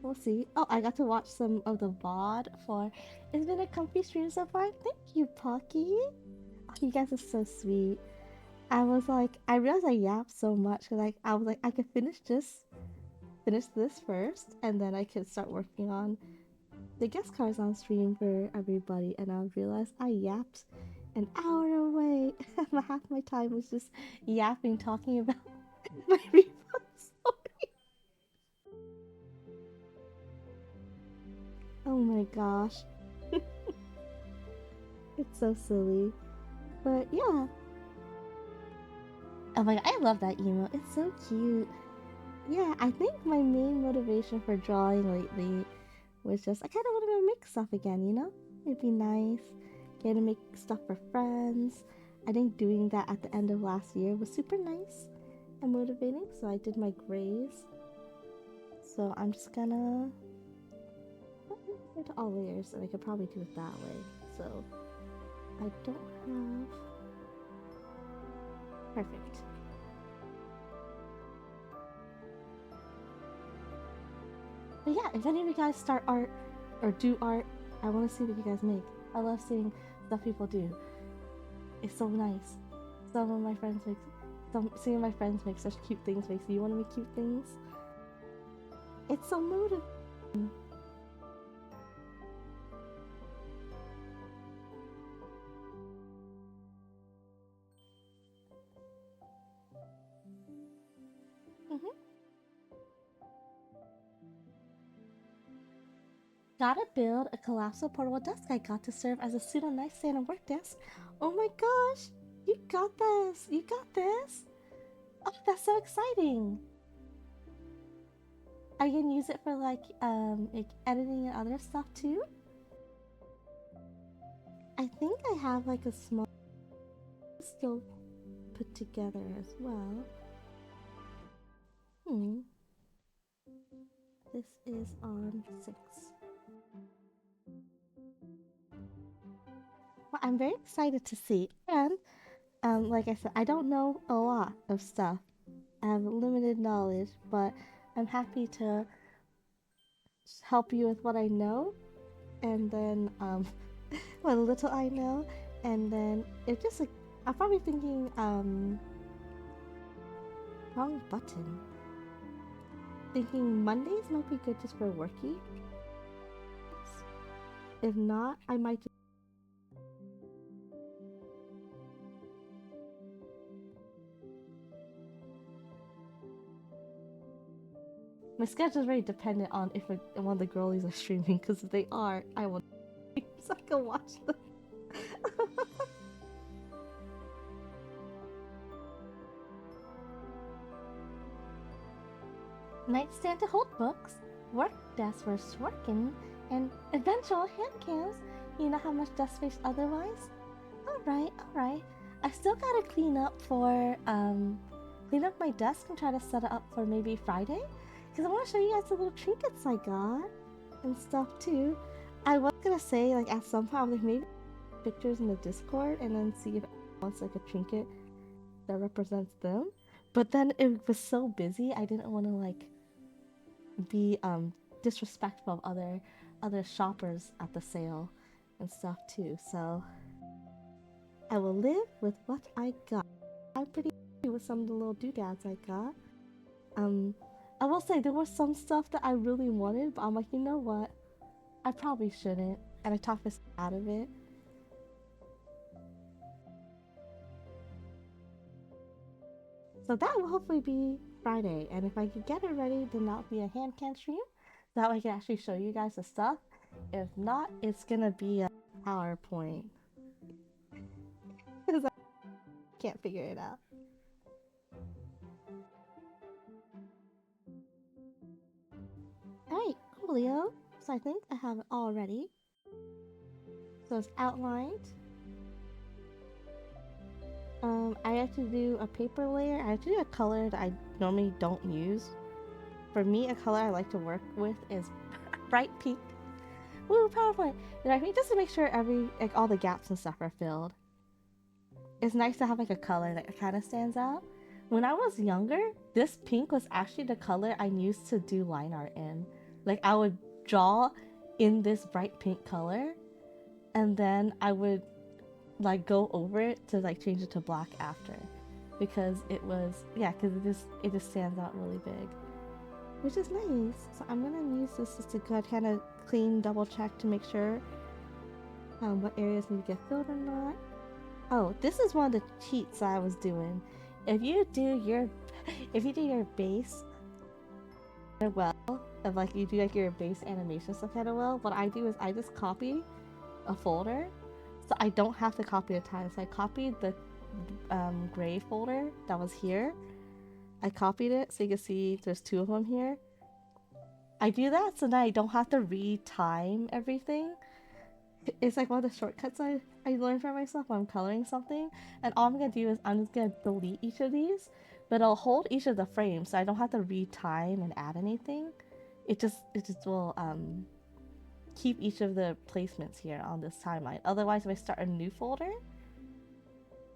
We'll see. Oh, I got to watch some of the VOD for. It's been a comfy stream so far. Thank you, Pocky. Oh, you guys are so sweet. I was like, I realized I yapped so much because I was like, I could finish this first, and then I could start working on the guest cards on stream for everybody. And I realized I yapped an hour away. Half my time was just yapping, talking about my refund story. Oh my gosh. It's so silly. But yeah. Oh my god, I love that emo. It's so cute. Yeah, I think my main motivation for drawing lately was just I kind of want to make stuff again, you know? It'd be nice. Get to make stuff for friends. I think doing that at the end of last year was super nice and motivating, so I did my grays. So I'm just gonna to all layers, and I could probably do it that way. So I don't have perfect. But yeah, if any of you guys start art or do art, I want to see what you guys make. I love seeing stuff people do. It's so nice. Some of my friends make seeing my friends make such cute things makes you want to make cute things. It's so motivating. Mm-hmm. Gotta build a collapsible portable desk I got to serve as a pseudo nightstand and work desk. Oh my gosh! You got this! You got this! Oh, that's so exciting! I can use it for like editing and other stuff too. I think I have like a small skill put together as well. This is on 6. Well, I'm very excited to see. And like I said, I don't know a lot of stuff. I have limited knowledge, but I'm happy to help you with what I know, and then what little I know, and then it just like I'm probably thinking wrong button. Thinking Mondays might be good just for worky. If not, I might just. My schedule is very dependent on if one of the girlies are streaming, because if they are, I will. So I can watch them. Nightstand to hold books, work desk for working, and eventual hand cams. You know how much desk space otherwise? Alright. I still gotta clean up my desk and try to set it up for maybe Friday. Because I want to show you guys the little trinkets I got and stuff too. I was gonna say like at some point like maybe pictures in the Discord and then see if anyone wants like a trinket that represents them. But then it was so busy I didn't want to like be disrespectful of other shoppers at the sale and stuff too. So I will live with what I got. I'm pretty happy with some of the little doodads I got. Um, I will say there was some stuff that I really wanted, but I'm like, you know what? I probably shouldn't, and I talked myself out of it. So that will hopefully be Friday, and if I can get it ready, then that'll be a hand can stream. That way I can actually show you guys the stuff. If not, it's gonna be a PowerPoint because I can't figure it out. Alright, coolio. So I think I have it all ready. So it's outlined. I have to do a paper layer. I have to do a color that I normally don't use. For me, a color I like to work with is bright pink. Woo, PowerPoint! And I think just to make sure all the gaps and stuff are filled. It's nice to have like a color that kind of stands out. When I was younger, this pink was actually the color I used to do line art in. Like I would draw in this bright pink color, and then I would like go over it to like change it to black after, because because it just stands out really big, which is nice. So I'm gonna use this just to kind of clean, double check to make sure what areas need to get filled or not. Oh, this is one of the cheats I was doing. If you do your base well, if like you do like your base animation stuff kind of well, what I do is I just copy a folder, so I don't have to copy the time. So I copied the gray folder that was here. I copied it so you can see there's two of them here. I do that so now I don't have to re-time everything. It's like one of the shortcuts I learned for myself when I'm coloring something. And all I'm gonna do is I'm just gonna delete each of these, but I'll hold each of the frames so I don't have to re-time and add anything. It just will keep each of the placements here on this timeline. Otherwise, if I start a new folder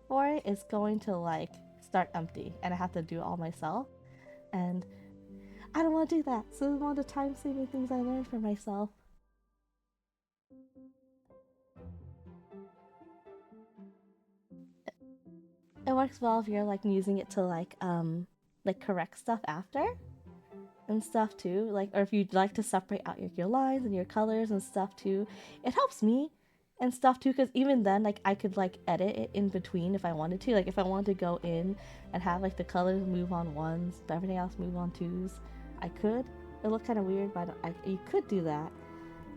for it, it's going to like start empty and I have to do it all myself. And I don't want to do that. So it's one of the time-saving things I learned for myself. It works well if you're like using it to like correct stuff after and stuff too, like, or if you'd like to separate out your lines and your colors and stuff too. It helps me and stuff too, because even then like I could like edit it in between if I wanted to. Like if I wanted to go in and have like the colors move on ones but everything else move on twos, I could. It looked kind of weird, but you could do that.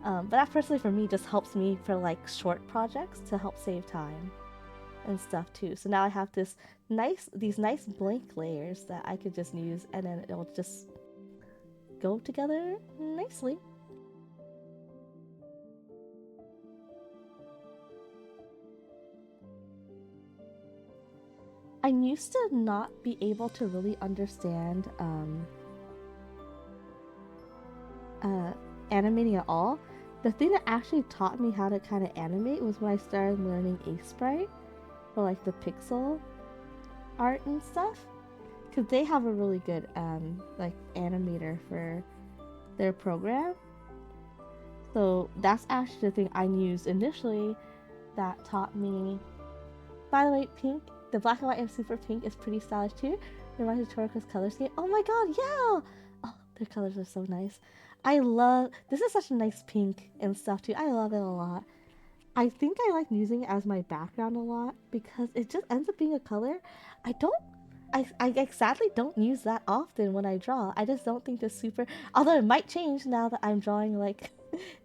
But that personally for me just helps me for like short projects to help save time and stuff too. So now I have these nice blank layers that I could just use, and then it'll just go together nicely. I used to not be able to really understand animating at all. The thing that actually taught me how to kind of animate was when I started learning Aseprite for like the pixel art and stuff, because they have a really good like animator for their program. So that's actually the thing I used initially that taught me. By the way, pink, the black and white and super pink is pretty stylish too. It reminds me of Toriko's color scheme. Oh my god, yeah! Oh, their colors are so nice. I love, this is such a nice pink and stuff too. I love it a lot. I think I like using it as my background a lot because it just ends up being a color I sadly don't use that often when I draw. I just don't think the super, although it might change now that I'm drawing like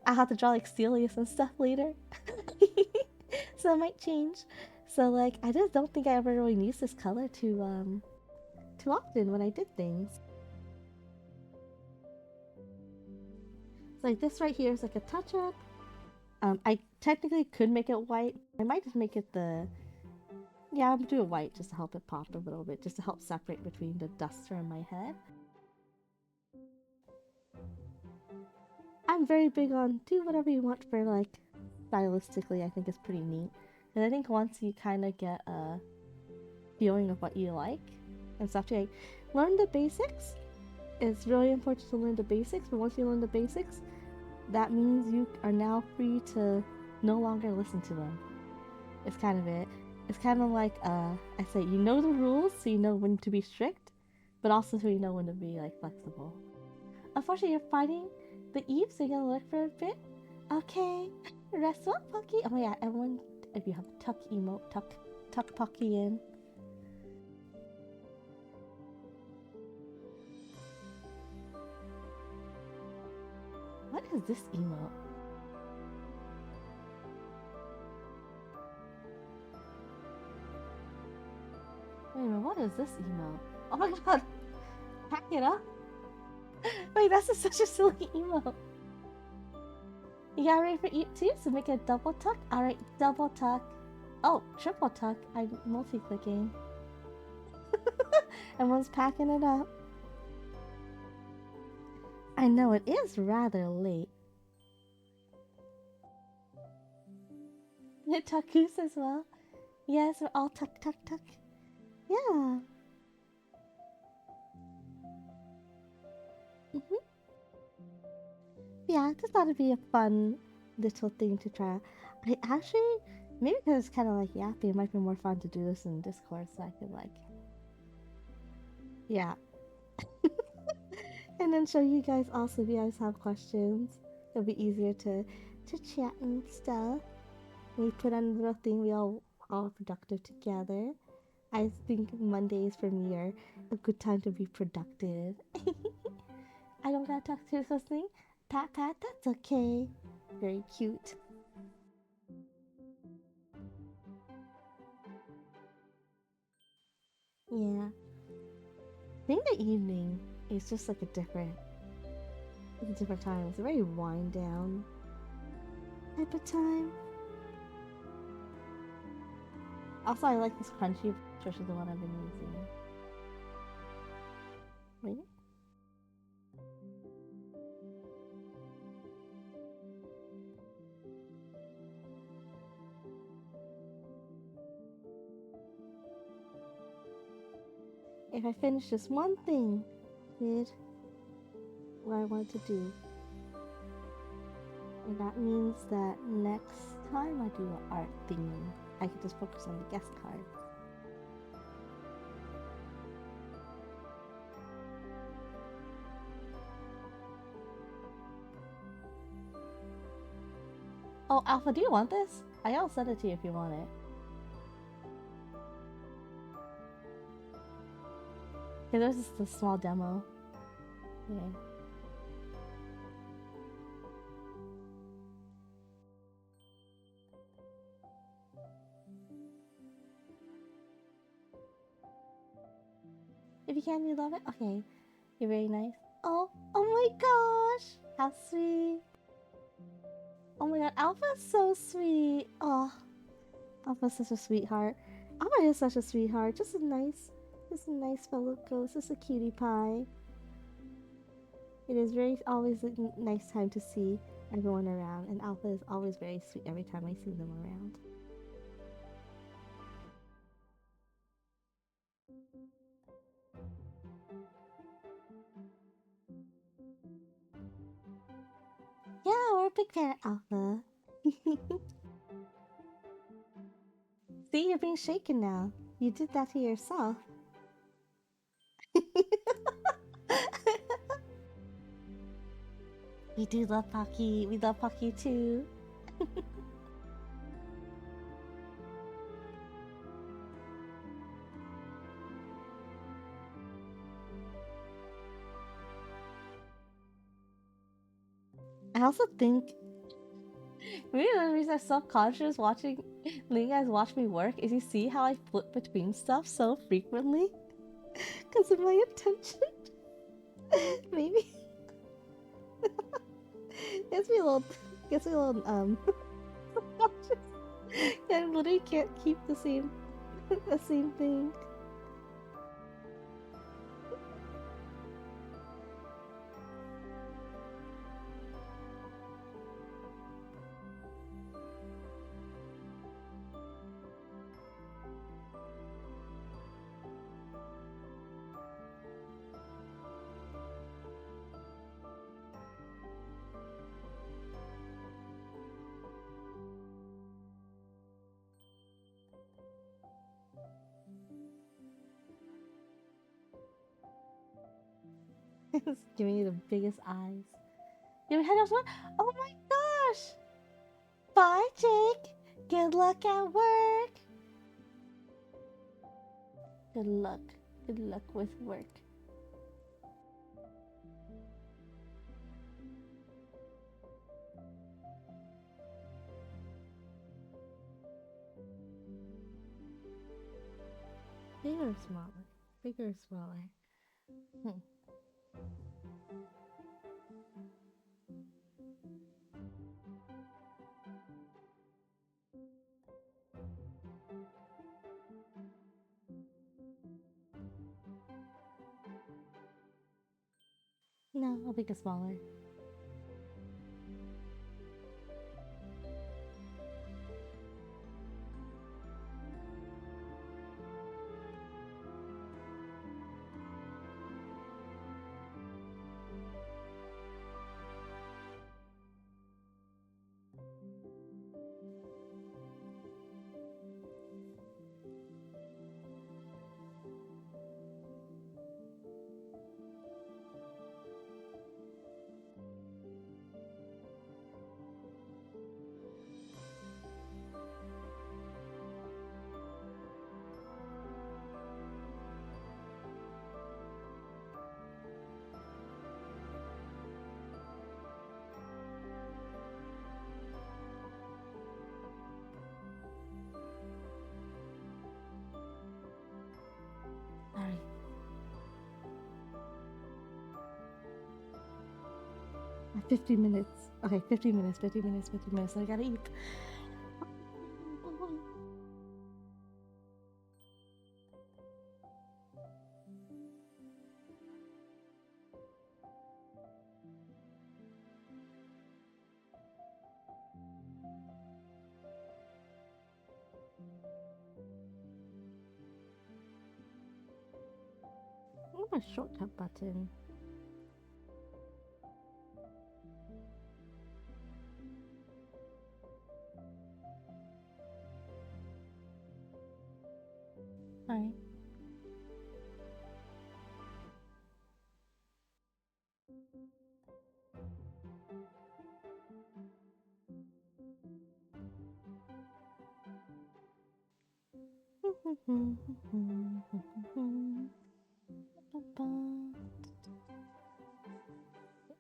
I have to draw like Stelios and stuff later. So it might change. So like I just don't think I ever really used this color too often when I did things. So like this right here is like a touch up. I technically could make it white. I might just make it yeah, I'm gonna do it white just to help it pop a little bit, just to help separate between the duster and my head. I'm very big on do whatever you want for like stylistically. I think it's pretty neat, and I think once you kind of get a feeling of what you like and stuff, like learn the basics. It's really important to learn the basics, but once you learn the basics, that means you are now free to no longer listen to them. It's kind of it. It's kind of like I say, you know the rules, so you know when to be strict, but also so you know when to be like flexible. Unfortunately, you're fighting the Eve, so you're gonna look for a bit. Okay, rest up, Pocky. Oh my god, everyone, if you have tuck emote, tuck Pocky in. What is this emote? Wait a minute, what is this emote? Oh my god, pack it up. Wait, that's such a silly emote. You got ready for Eve too? So make a double tuck. Alright, double tuck. Oh, triple tuck. I'm multi-clicking. Everyone's packing it up. I know it is rather late. Tuckus as well. Yes, we're all tuck, tuck, tuck. Yeah. Hmm. Yeah, I just thought it'd be a fun little thing to try. I actually, maybe because it's kind of like yappy, it might be more fun to do this in Discord so I could, like, yeah. And then show you guys also if you guys have questions. It'll be easier to chat and stuff. We put on a little thing, we all productive together. I think Mondays for me are a good time to be productive. I don't gotta talk to something. Pat pat, that's okay. Very cute. Yeah. I think the evening is just like it's a different time. It's a very wind down type of time. Also, I like this crunchy, especially the one I've been using. Wait. If I finish this one thing, did what I wanted to do, and that means that next time I do an art thingy, I can just focus on the guest card. Oh, Alpha, do you want this? I'll send it to you if you want it. Okay, there's just a small demo. Yeah. If you can, you love it? Okay. You're very nice. Oh my gosh! How sweet. Oh my god, Alpha's so sweet. Oh, Alpha's such a sweetheart. Alpha is such a sweetheart. Just a nice fellow ghost. Just a cutie pie. It is very always a nice time to see everyone around, and Alpha is always very sweet every time I see them around. Yeah, we're a big fan of Alpha. See, you're being shaken now. You did that to yourself. We do love Pocky. We love Pocky too. I also think maybe the reason I'm self-conscious watching you guys watch me work is you see how I flip between stuff so frequently because of my attention. Maybe gets me a little self-conscious. I literally can't keep the same the same thing. It's giving you the biggest eyes. You ever had those one? Oh my gosh! Bye, Jake. Good luck at work. Good luck. Good luck with work. Bigger or smaller? Bigger or smaller? Hmm. No, I'll make it smaller. Alright. 50 minutes. Okay, 50 minutes, 50 minutes, 50 minutes. I gotta eat. Oh, my shortcut button. Alright.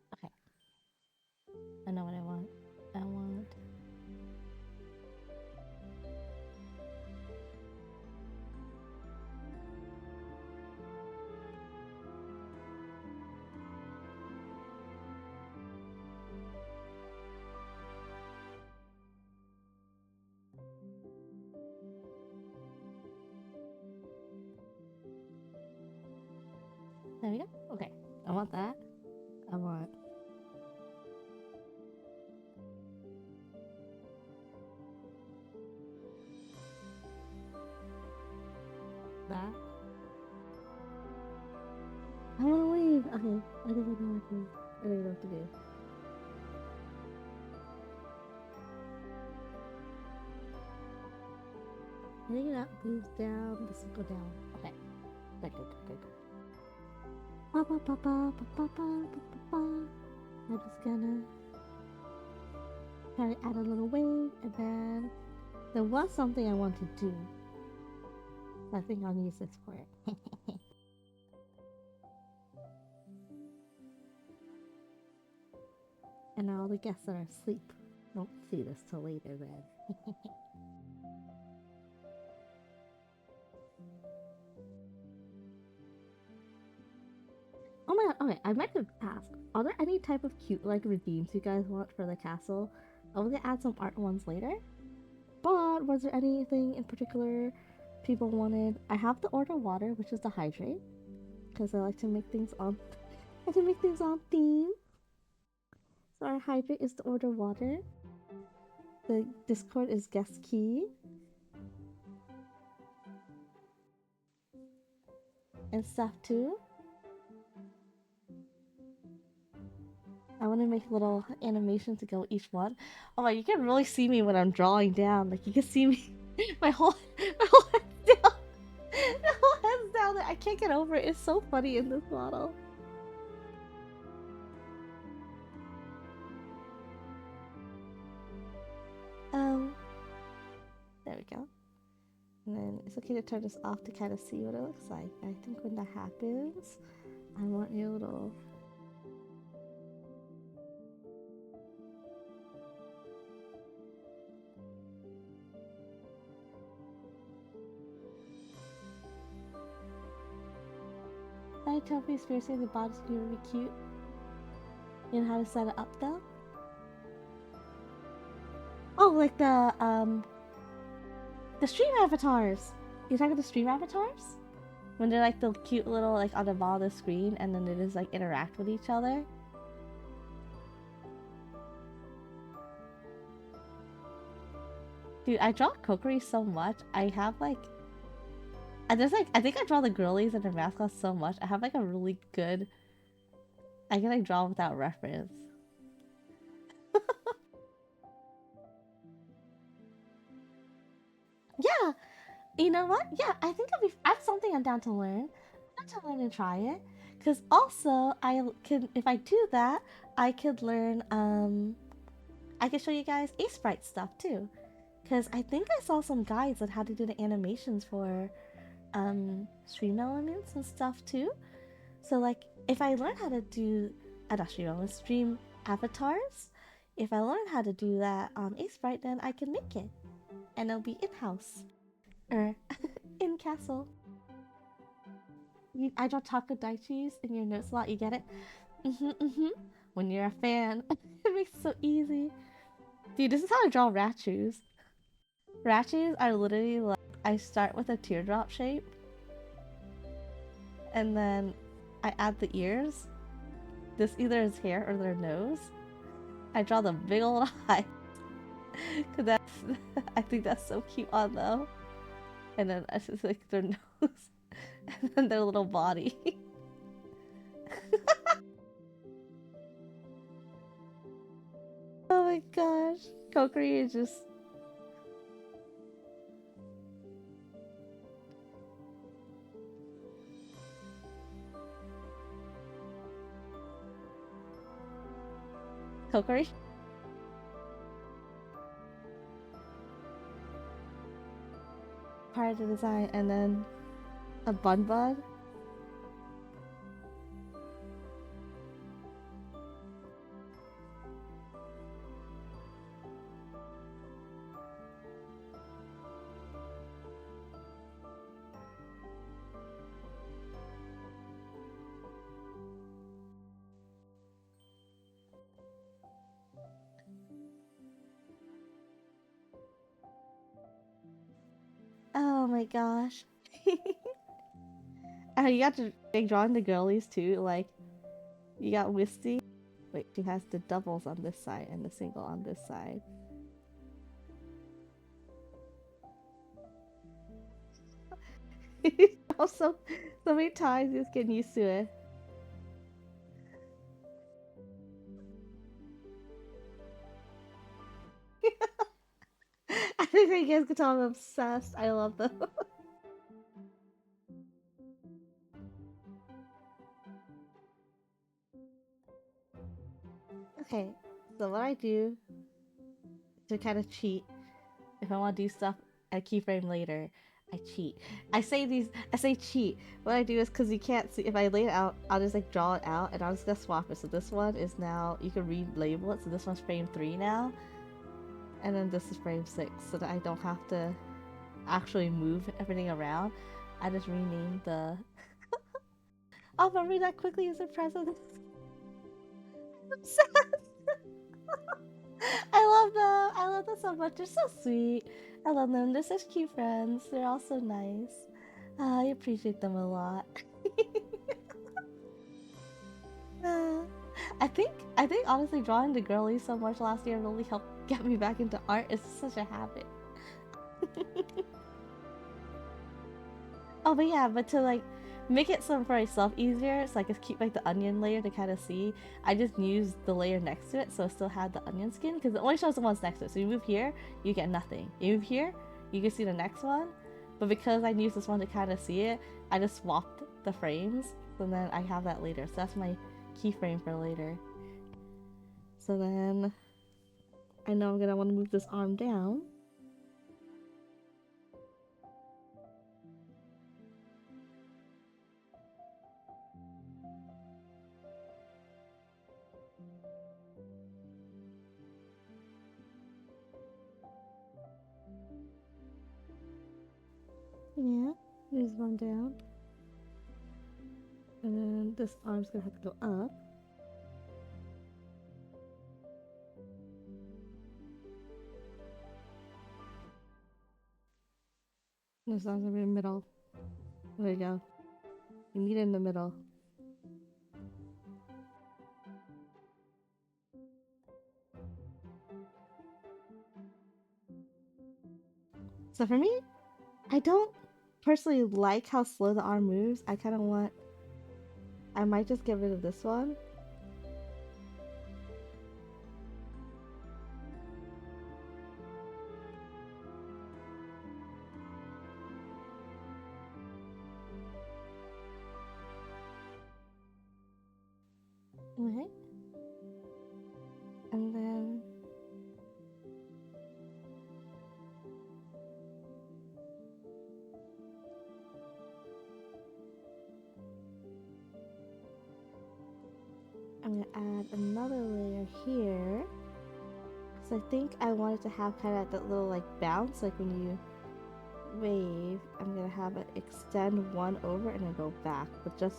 Okay. I know what I want. I want. There we go. Okay. I want that. I want. That. I want to leave. Okay. I think I know what to do. I think I know what to do. I think that moves down. This will go down. Okay. Good, good, good, good, good. Ba ba ba ba ba ba ba ba ba ba. I'm just gonna try to add a little wave, and then there was something I want to do. I think I'll use this for it. And all the guests are asleep. Won't see this till later then. Oh my god, okay, I meant to ask, are there any type of cute like redeems you guys want for the castle? I was gonna add some art ones later. But was there anything in particular people wanted? I have the order water, which is the hydrate. Because I like to make things on I like to make things on theme. So our hydrate is the order water. The Discord is guest key. And stuff too. I want to make little animations to go with each one. Oh, you can really see me when I'm drawing down. Like you can see me, my whole head's down. My whole head's down. I can't get over it. It's so funny in this model. It's okay to turn this off to kind of see what it looks like. I think when that happens, I want you to. I tell me experiencing the body's gonna be really cute. You know how to set it up though? Oh, like the stream avatars. You talking about the stream avatars? When they're like the cute little like on the bottom of the screen and then they just like interact with each other. Dude, I draw Kokiri so much. I have like I think I draw the girlies and their mascots so much. I have like a really good I can like draw without reference. Yeah, you know what? Yeah, I think that's something I'm down to learn. I'm down to learn and try it. Cause also I can if I do that, I could learn I could show you guys Ace Sprite stuff too. Cause I think I saw some guides on how to do the animations for stream elements and stuff too. So like if I learn how to do not stream elements, stream avatars, if I learn how to do that on Ace Sprite, then I can make it. And it'll be in-house. Or in castle. I draw Takadaichis in your notes a lot, you get it? When you're a fan. It makes it so easy. Dude, this is how I draw Rachus. Rachus are literally like, I start with a teardrop shape. And then I add the ears. This either is hair or their nose. I draw the big old eye. Cause that's, I think that's so cute on them. And then I just like their nose. And then their little body. Oh my gosh. Kokiri is just... Kokiri? Part of the design, and then a bun bun. Oh my gosh. You got to like, drawing the girlies too. Like, you got Wisty. Wait, she has the doubles on this side and the single on this side. Also, so many times just getting used to it. I think you guys can tell I'm obsessed. I love them. Okay, so what I do to kind of cheat, if I want to do stuff at keyframe later, I cheat. I say cheat. What I do is because you can't see, if I lay it out, I'll just like draw it out and I'll just gonna swap it. So this one is now, you can relabel it. So this one's frame 3 now. And then this is frame 6 so that I don't have to actually move everything around. I just rename the... I'll remember that quickly as a present. I'm obsessed. I love them. I love them so much. They're so sweet. I love them. They're such cute friends. They're all so nice. I appreciate them a lot. Uh, I think honestly drawing the girlies so much last year really helped get me back into art. It's such a habit. Oh, but yeah, but to like make it some for myself easier, so I could keep like the onion layer to kind of see. I just used the layer next to it, so it still had the onion skin because it only shows the ones next to it. So you move here, you get nothing. You move here, you can see the next one. But because I used this one to kind of see it, I just swapped the frames, so then I have that later. So that's my keyframe for later. So then I know I'm gonna want to move this arm down. Yeah, there's one down. And then this arm's gonna have to go up. This arm's gonna be in the middle. There you go. You need it in the middle. So for me, I don't personally like how slow the arm moves. I kind of want. I might just get rid of this one. Okay. And then. I'm gonna add another layer here. So I think I wanted to have kind of that little like bounce, like when you wave. I'm gonna have it extend one over and then go back, but just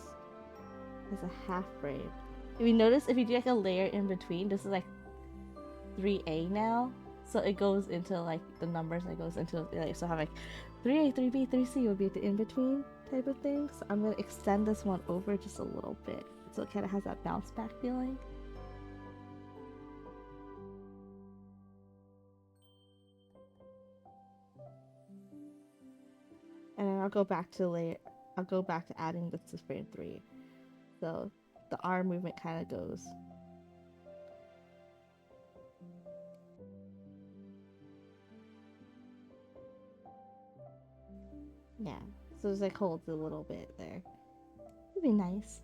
as a half frame. If you notice, if you do like a layer in between, this is like 3A now. So it goes into like the numbers, it goes into like, so I have like 3A, 3B, 3C would be at the in between type of thing. So I'm gonna extend this one over just a little bit. So it kind of has that bounce back feeling. And then I'll go back to layer. I'll go back to adding this to frame 3. So the arm movement kind of goes. Yeah. So it's like holds a little bit there. It'd be nice.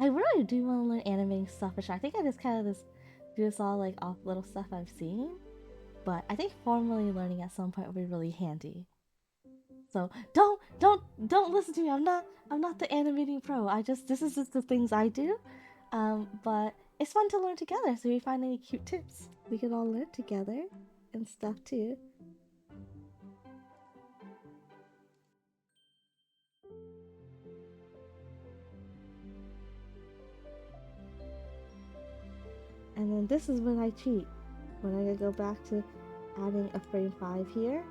I really do want to learn animating stuff for sure. I think I just kind of just do this all like off little stuff I've seen. But I think formally learning at some point would be really handy. So don't listen to me. I'm not the animating pro. This is just the things I do. But it's fun to learn together. So if you find any cute tips, we can all learn together and stuff too. And then this is when I cheat. When I go back to adding a frame 5 here.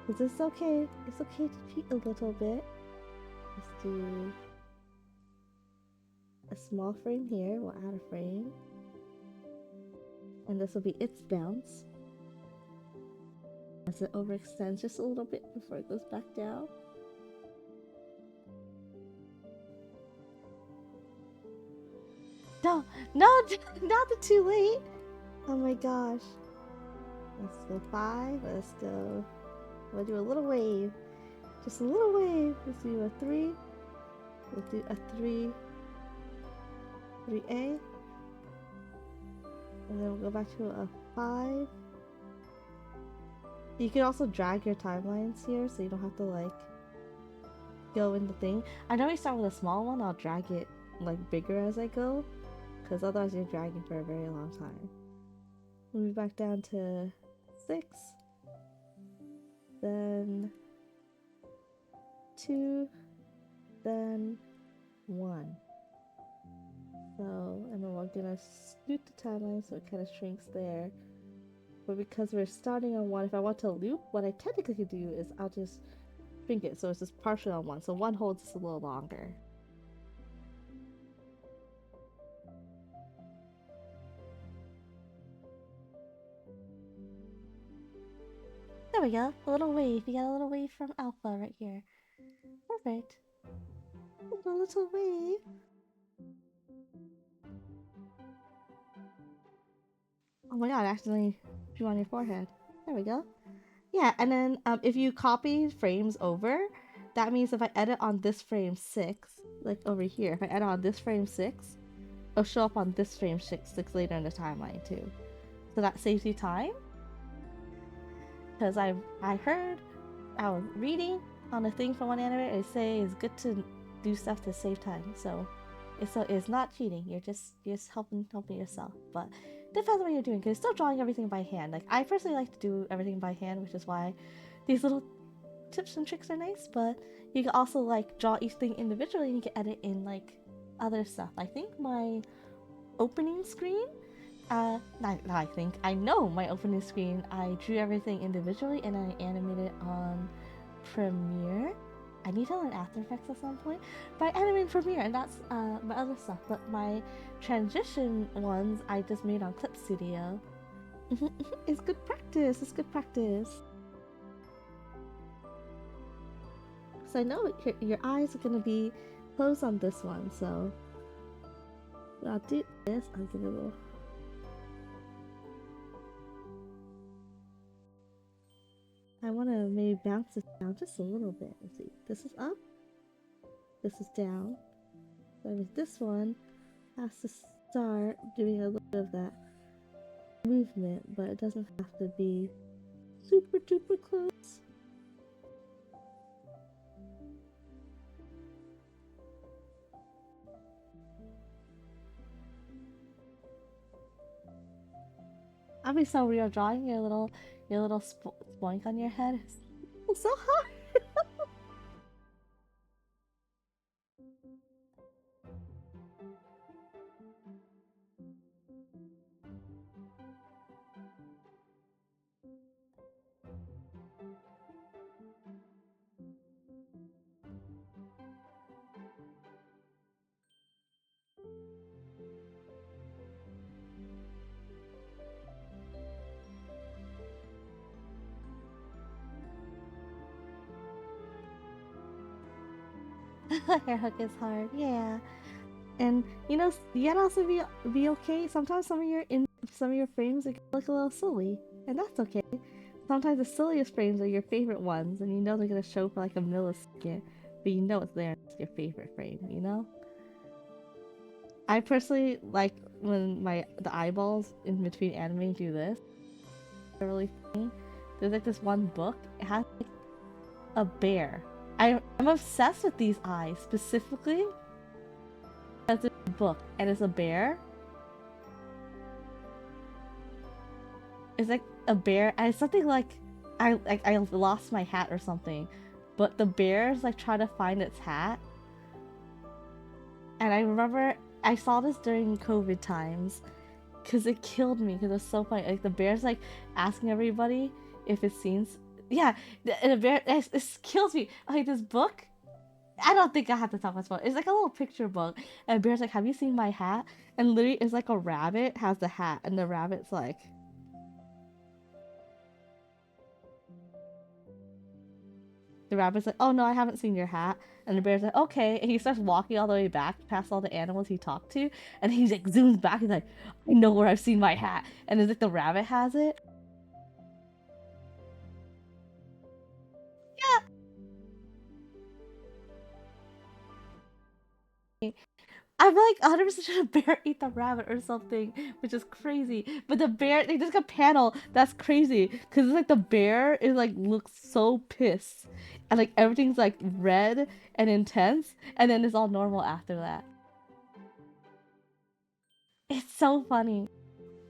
Because it's okay. It's okay to cheat a little bit. Let's do a small frame here. We'll add a frame. And this will be its bounce. As it overextends just a little bit before it goes back down. No, no, not the too late. Oh my gosh. Let's go 5. Let's go. We'll do a little wave. Just a little wave. Let's do a 3. We'll do a 3. 3A. And then we'll go back to a 5. You can also drag your timelines here so you don't have to like go in the thing. I know we start with a small one, I'll drag it like bigger as I go. Because otherwise you're dragging for a very long time. Move back down to 6. Then 2. Then 1. So, and then we're gonna scoot the timeline so it kind of shrinks there. But because we're starting on 1, if I want to loop, what I technically could do is I'll just shrink it so it's just partially on 1. So 1 holds just a little longer. There we go. A little wave. You got a little wave from Alpha right here. Perfect. A little wave. Oh my god, I accidentally drew on your forehead. There we go. Yeah, and then if you copy frames over, that means if I edit on this frame 6, like over here, if I edit on this frame 6, it'll show up on this frame 6 later in the timeline too. So that saves you time. Because I heard, I was reading on a thing from one animator, they say it's good to do stuff to save time. So it's not cheating. You're just helping yourself. But depends on what you're doing, because still drawing everything by hand. Like, I personally like to do everything by hand, which is why these little tips and tricks are nice, but you can also like draw each thing individually and you can edit in like other stuff. I think my opening screen, not I think, I know my opening screen, I drew everything individually and I animated on Premiere. I need to learn After Effects at some point, but I animated Premiere and that's my other stuff. But my transition ones I just made on Clip Studio. It's good practice. It's good practice. So I know your eyes are gonna be closed on this one, so I'll do this. I'll give it a little. I want to maybe bounce this down just a little bit. Let's see. This is up. This is down. So with this one has to start doing a little bit of that movement, but it doesn't have to be super duper close. I'll be so real drawing your little spoink on your head. It's so hard. Hair hook is hard, yeah. And you know, you gotta also be okay. Sometimes some of your frames can look a little silly, and that's okay. Sometimes the silliest frames are your favorite ones, and you know they're gonna show for like a millisecond, but you know it's there. And it's your favorite frame, you know. I personally like when the eyeballs in between anime do this. They're really funny. There's like this one book. It has like a bear. I'm obsessed with these eyes specifically. It's a book and it's a bear. It's like a bear and it's something like I lost my hat or something, but the bear's like trying to find its hat. And I remember I saw this during COVID times because it killed me because it was so funny. Like the bear's like asking everybody if it's seen. Yeah, and the bear it kills me. Like this book. I don't think I have to talk much about it. It's like a little picture book, and Bear's like, "Have you seen my hat?" And literally, it's like a rabbit has the hat, and the rabbit's like, "Oh no, I haven't seen your hat." And the bear's like, "Okay," and he starts walking all the way back past all the animals he talked to, and he's like zooms back. He's like, "I know where I've seen my hat," and it's like the rabbit has it. I'm like 100% sure the bear ate the rabbit or something, which is crazy. But the bear, they just got panel. That's crazy because it's like the bear is like looks so pissed, and like everything's like red and intense, and then it's all normal after that. It's so funny.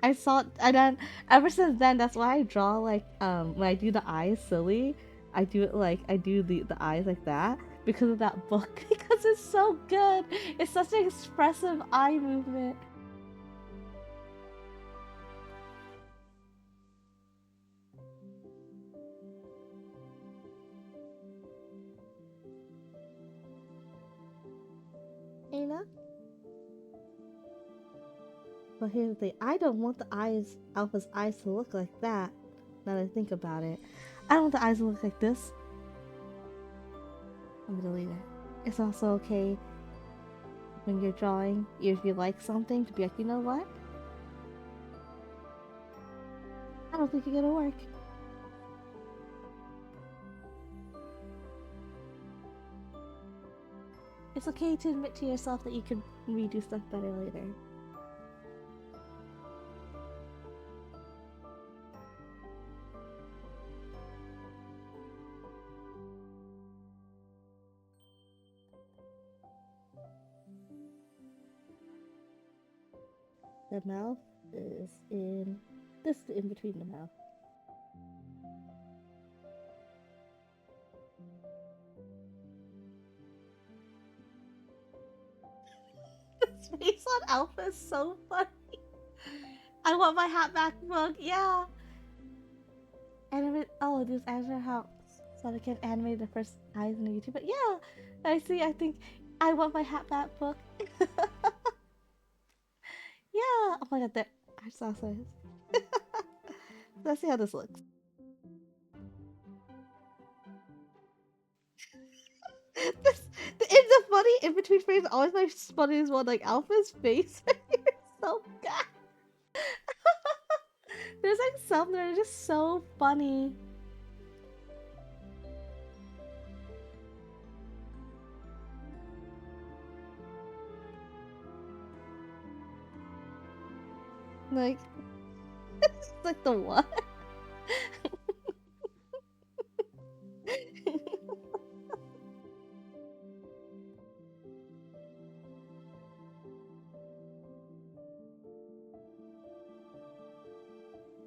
I saw it, and then ever since then, that's why I draw like when I do the eyes silly, I do it like I do the eyes like that because of that book because it's so good. It's such an expressive eye movement. You know? But here's the thing, I don't want the eyes, Alpha's eyes to look like that. Now that I think about it. I don't want the eyes to look like this. I'm gonna delete it. It's also okay when you're drawing, if you like something, to be like, you know what? I don't think it's gonna work. It's okay to admit to yourself that you could redo stuff better later. The mouth. is in this in between the mouth. This face on Alpha is so funny. I want my hat back mug. Yeah. Animate. Oh, this Azure House. So I can animate the first eyes in the YouTube. But yeah, I see. I think I want my hat back book. Yeah. Oh my god, that I saw this. Let's see how this looks. This in the funny in between frames, always my funniest one, like Alpha's face. So god. There's like some that are just so funny. Like, it's like the what?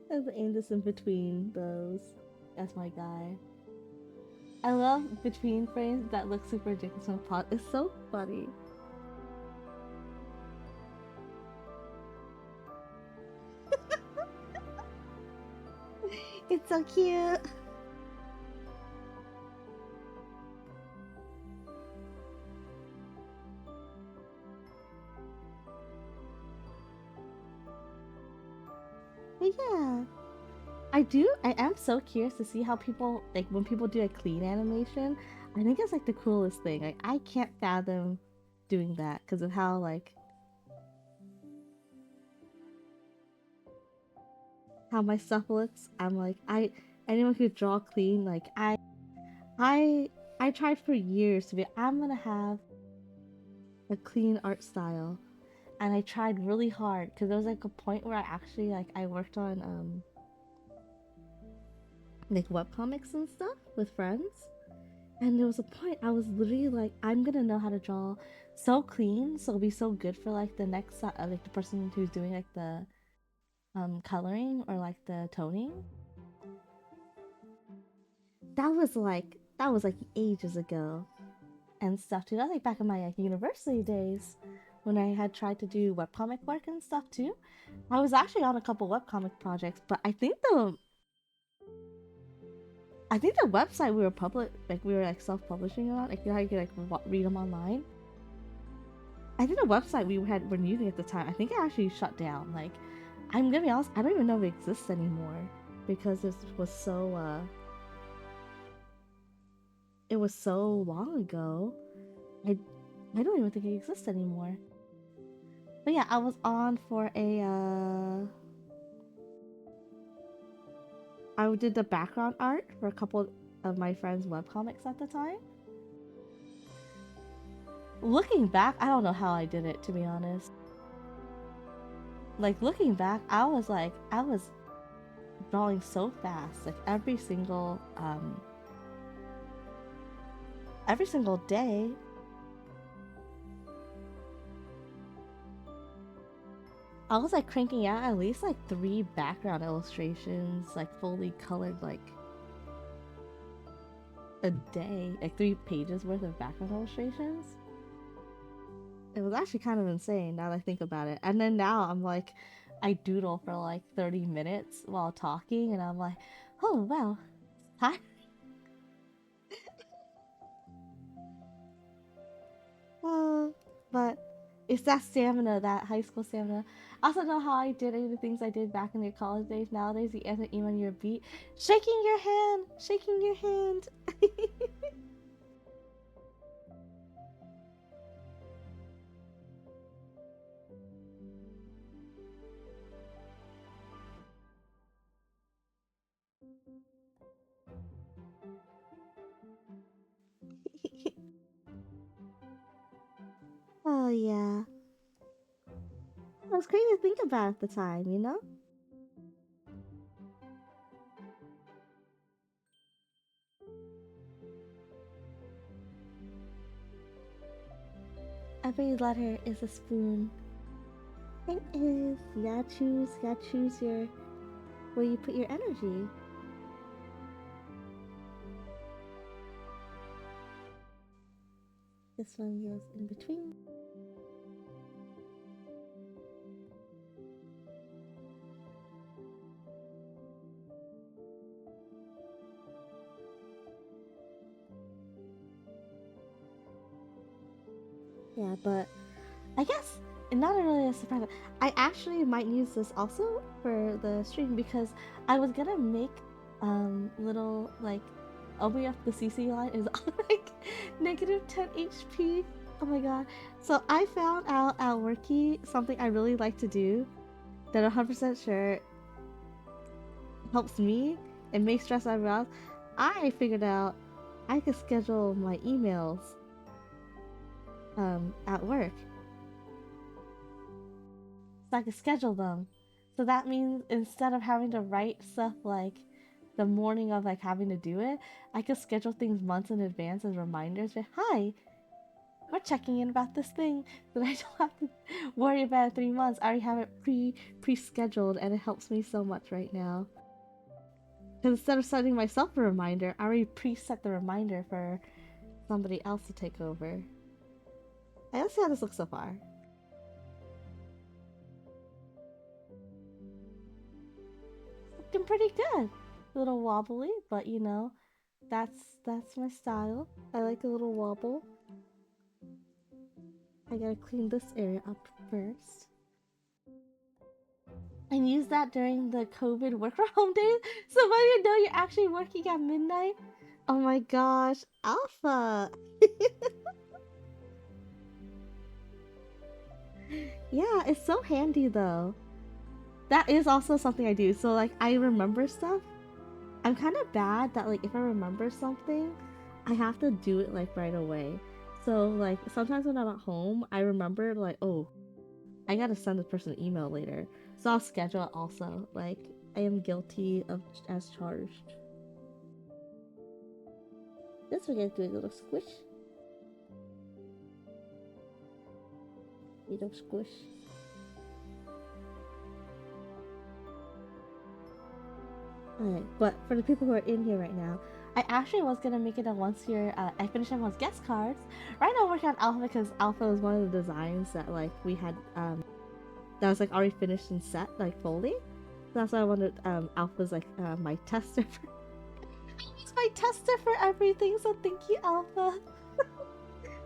Let's aim this in between those. That's my guy. I love between frames that look super ridiculous on pot. It's so funny. It's so cute. But yeah, I am so curious to see how people, like, when people do a clean animation. I think it's like the coolest thing. Like, I can't fathom doing that because of how, like, how my stuff looks. I'm like, anyone who draw clean, like, I, I tried for years to be, I'm gonna have a clean art style. And I tried really hard because there was like a point where I actually, like, I worked on, like, webcomics and stuff with friends. And there was a point I was literally like, I'm gonna know how to draw so clean, so it'll be so good for like the next like the person who's doing like the coloring or like the toning. That was like ages ago and stuff too. That was like back in my like university days when I had tried to do webcomic work and stuff too. I was actually on a couple webcomic projects, but I think the website we were like self-publishing on, like, you know how you could like read them online. I think the website we were using at the time, I think it actually shut down. Like, I'm gonna be honest, I don't even know if it exists anymore because it was so long ago. I I don't even think it exists anymore. But yeah, I was on for I did the background art for a couple of my friends' webcomics at the time. Looking back, I don't know how I did it, to be honest. Like, looking back, I was drawing so fast. Like, every single day, I was like cranking out at least like 3 background illustrations, like fully colored, like a day, like 3 pages worth of background illustrations. It was actually kind of insane now that I think about it. And then now I'm like, I doodle for like 30 minutes while talking, and I'm like, oh wow, hi. Uh, but it's that stamina, that high school stamina. I also know how I did any of the things I did back in the college days. Nowadays, you answer email your beat, shaking your hand. Oh yeah, it was crazy to think about at the time, you know. Every letter is a spoon. It is. You gotta choose your where you put your energy. This one goes in between. Yeah, but I guess not really a surprise. I actually might use this also for the stream because I was gonna make little like opening up the CC line is like negative 10 HP. Oh my god. So I found out at Worky something I really like to do that I'm 100% sure helps me and makes stress out of my mouth. I figured out I could schedule my emails at work. So I can schedule them. So that means instead of having to write stuff like the morning of like having to do it, I could schedule things months in advance as reminders. But hi, we're checking in about this thing that I don't have to worry about in 3 months. I already have it pre-scheduled, and it helps me so much right now. Because instead of setting myself a reminder, I already preset the reminder for somebody else to take over. Let's see how this looks so far. Looking pretty good. A little wobbly, but you know, that's my style. I like a little wobble. I gotta clean this area up first. And use that during the COVID work from home days. So when you know you're actually working at midnight. Oh my gosh, Alpha! Yeah, it's so handy though. That is also something I do. So like I remember stuff. I'm kind of bad that like if I remember something, I have to do it like right away. So like sometimes when I'm at home, I remember like, oh, I gotta send this person an email later. So I'll schedule it also. Like I am guilty of as charged. This we're gonna do a little squish. Little squish. Alright, but for the people who are in here right now, I actually was gonna make it a once year. I finished everyone's guest cards. Right now, I'm working on Alpha because Alpha was one of the designs that like we had that was like already finished and set like fully. So that's why I wanted Alpha's like my tester. He's my tester for everything. So thank you, Alpha,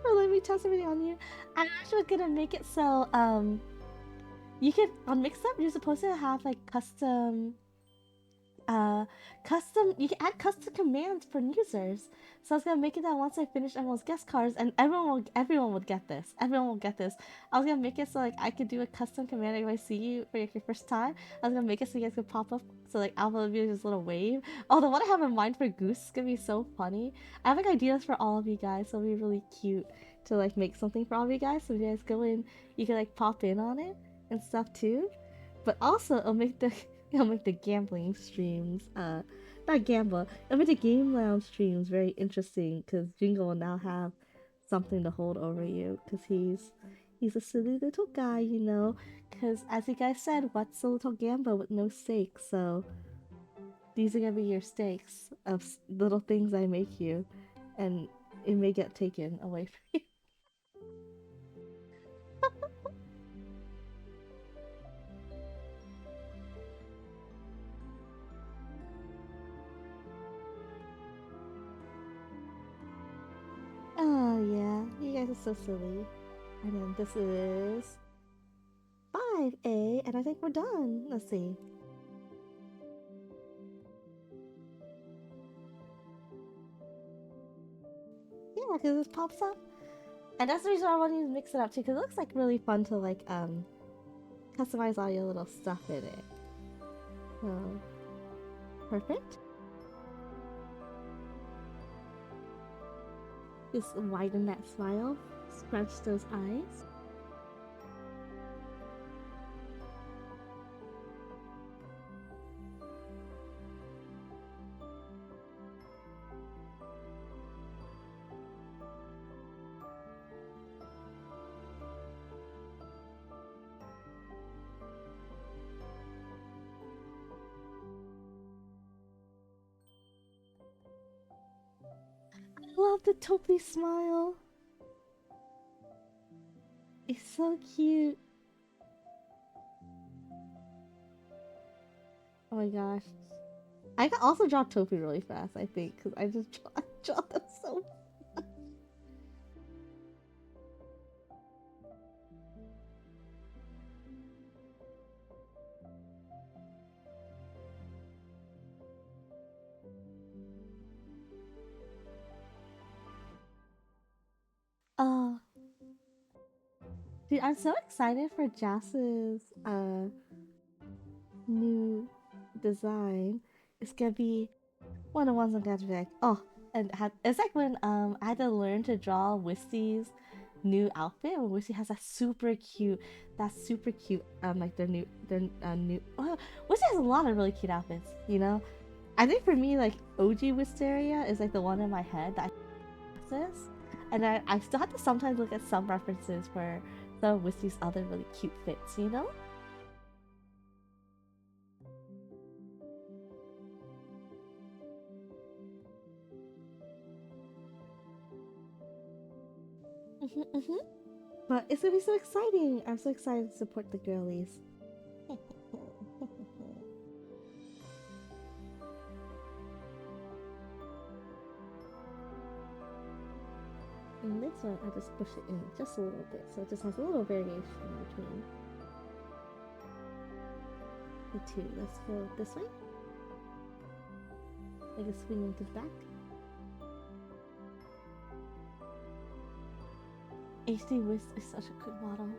for letting me test everything on you. I'm actually gonna make it so you can on Mixup you're supposed to have like uh you can add custom commands for users. So I was gonna make it that once I finish everyone's guest cards, and everyone would get this. Everyone will get this. I was gonna make it so like I could do a custom command if I see you for like, your first time. I was gonna make it so you guys could pop up, so like Alpha would be this little wave. Oh, the one I have in mind for Goose is gonna be so funny. I have like ideas for all of you guys, so it'll be really cute to like make something for all of you guys. So if you guys go in, you can like pop in on it and stuff too. But also it'll make the it'll make the gambling streams, not gamble, it'll make the game lounge streams very interesting because Jingle will now have something to hold over you because he's a silly little guy, you know. Because as you guys said, what's a little gamble with no stakes? So these are gonna be your stakes of little things I make you, and it may get taken away from you. Oh yeah, you guys are so silly. And then this is 5A, and I think we're done. Let's see. Yeah, because this pops up. And that's the reason I want you to mix it up too, because it looks like really fun to like customize all your little stuff in it. So perfect. Just widen that smile, scrunch those eyes. I love the Topi smile. It's so cute. Oh my gosh. I can also draw Topi really fast, I think, because I just draw them so. Oh, dude, I'm so excited for Jas's new design. It's gonna be one of the ones I'm gonna be like, oh, it's like when I had to learn to draw Wissy's new outfit. When Wissy has that super cute like their new. Oh, Wissy has a lot of really cute outfits. You know, I think for me like OG Wisteria is like the one in my head that this, and I still have to sometimes look at some references for some of Wissy's other really cute fits. You know. Hmm. But it's gonna be so exciting. I'm so excited to support the girlies. And this one, I just push it in just a little bit, so it just has a little variation in between the two. Let's go this way. Like a swing into the back. HD Wisp is such a good model.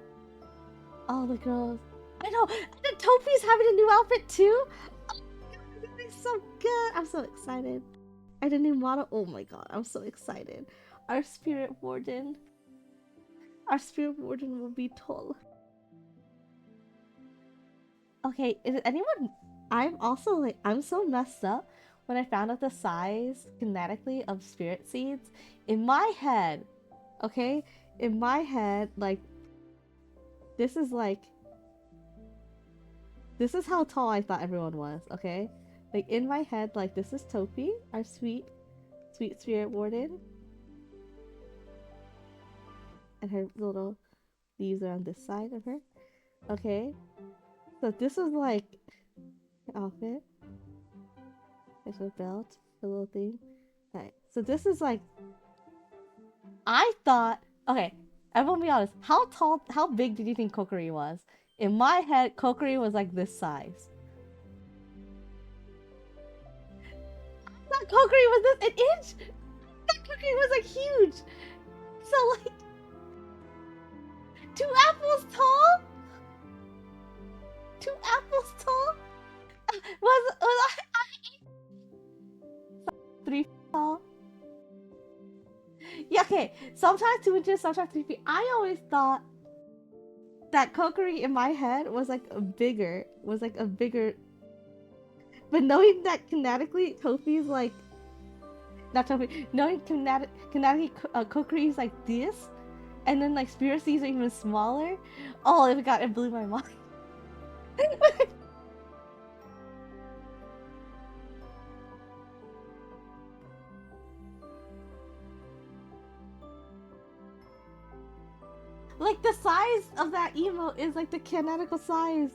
All the girls. I know! The Topi's having a new outfit too! Oh, it's so good! I'm so excited. And a new model. Oh my god, I'm so excited. Our Spirit Warden. Our Spirit Warden will be tall. Okay, is anyone? I'm also like, I'm so messed up when I found out the size kinetically of spirit seeds. In my head, okay? In my head, like, this is like, this is how tall I thought everyone was, okay? Like, in my head, like, this is Topi, our sweet spirit warden. And her little leaves are on this side of her. Okay? So this is like her outfit. There's her belt, her little thing. Alright, so this is like I thought, okay, everyone be honest. How big did you think Kokiri was? In my head, Kokiri was like this size. I thought Kokiri was this an inch. I thought Kokiri was like huge. So like, 2 apples tall. 2 apples tall. Was I 3 feet tall? Yeah, okay. Sometimes 2 inches, sometimes 3 feet. I always thought that Kokiri in my head was like a bigger. But knowing that kinetically Tofi's like not Tofi, knowing kinetically Kokiri is like this, and then like Spirit Seeds are even smaller. Oh, it blew my mind. Like the size of that emote is like the canonical size,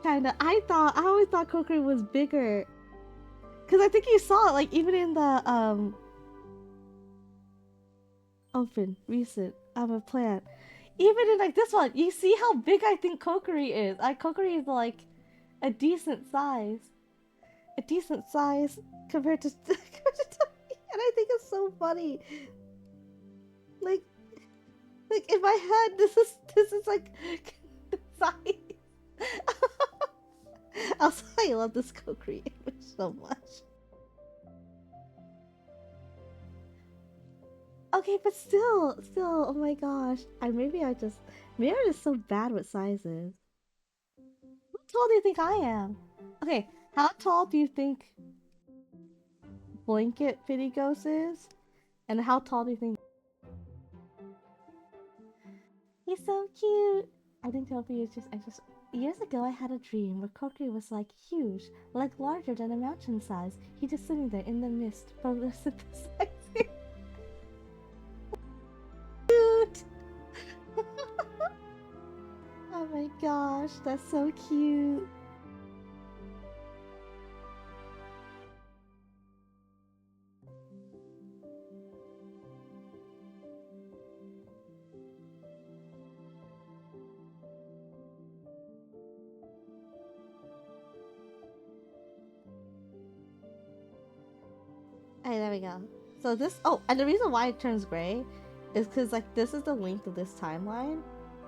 kinda. I always thought Kokiri was bigger, cause I think you saw it like even in the open recent a plant. Even in like this one, you see how big I think Kokiri is. Kokiri is like a decent size, compared to and I think it's so funny. Like like in my head, this is like the size. Also, I love this Kokiri image so much. Okay, but still, oh my gosh. Maybe I'm just so bad with sizes. How tall do you think I am? Okay, how tall do you think Blanket Fitty Ghost is? And how tall do you think? He's so cute! I think Topi is just, Years ago, I had a dream where Kokiri was like huge, larger than a mountain size. He just sitting there in the mist, photosynthesizing. gosh, that's so cute. Alright, there we go. So this, oh, and the reason why it turns gray is because like this is the length of this timeline.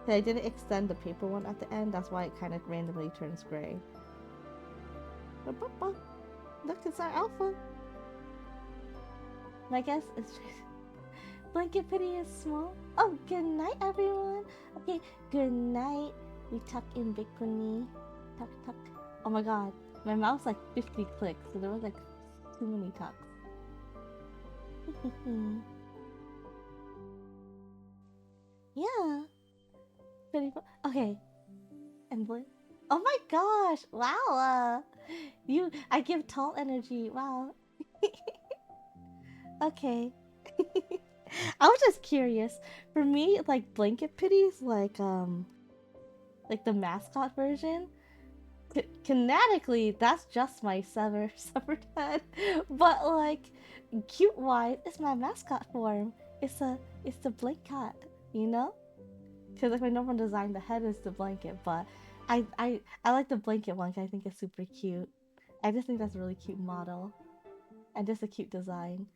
And I didn't extend the paper one at the end. That's why it kind of randomly turns gray. Look, it's our alpha. I guess it's just... Blanket Pity is small. Oh, good night, everyone. Okay, good night. We tuck in Bikuni. Tuck, tuck. Oh my god, my mouse like 50 clicks, so there was like too many tucks. Yeah. Pretty fun. Okay. Emblem. Oh my gosh! Wow. I give tall energy. Wow. Okay. I was just curious. For me, like Blanket Pity's like the mascot version. Kinetically, that's just my severed head. But like cute wise, it's my mascot form. It's the blanket, you know? Because like my normal design, the head is the blanket, but I like the blanket one. 'Cause I think it's super cute. I just think that's a really cute model, and just a cute design.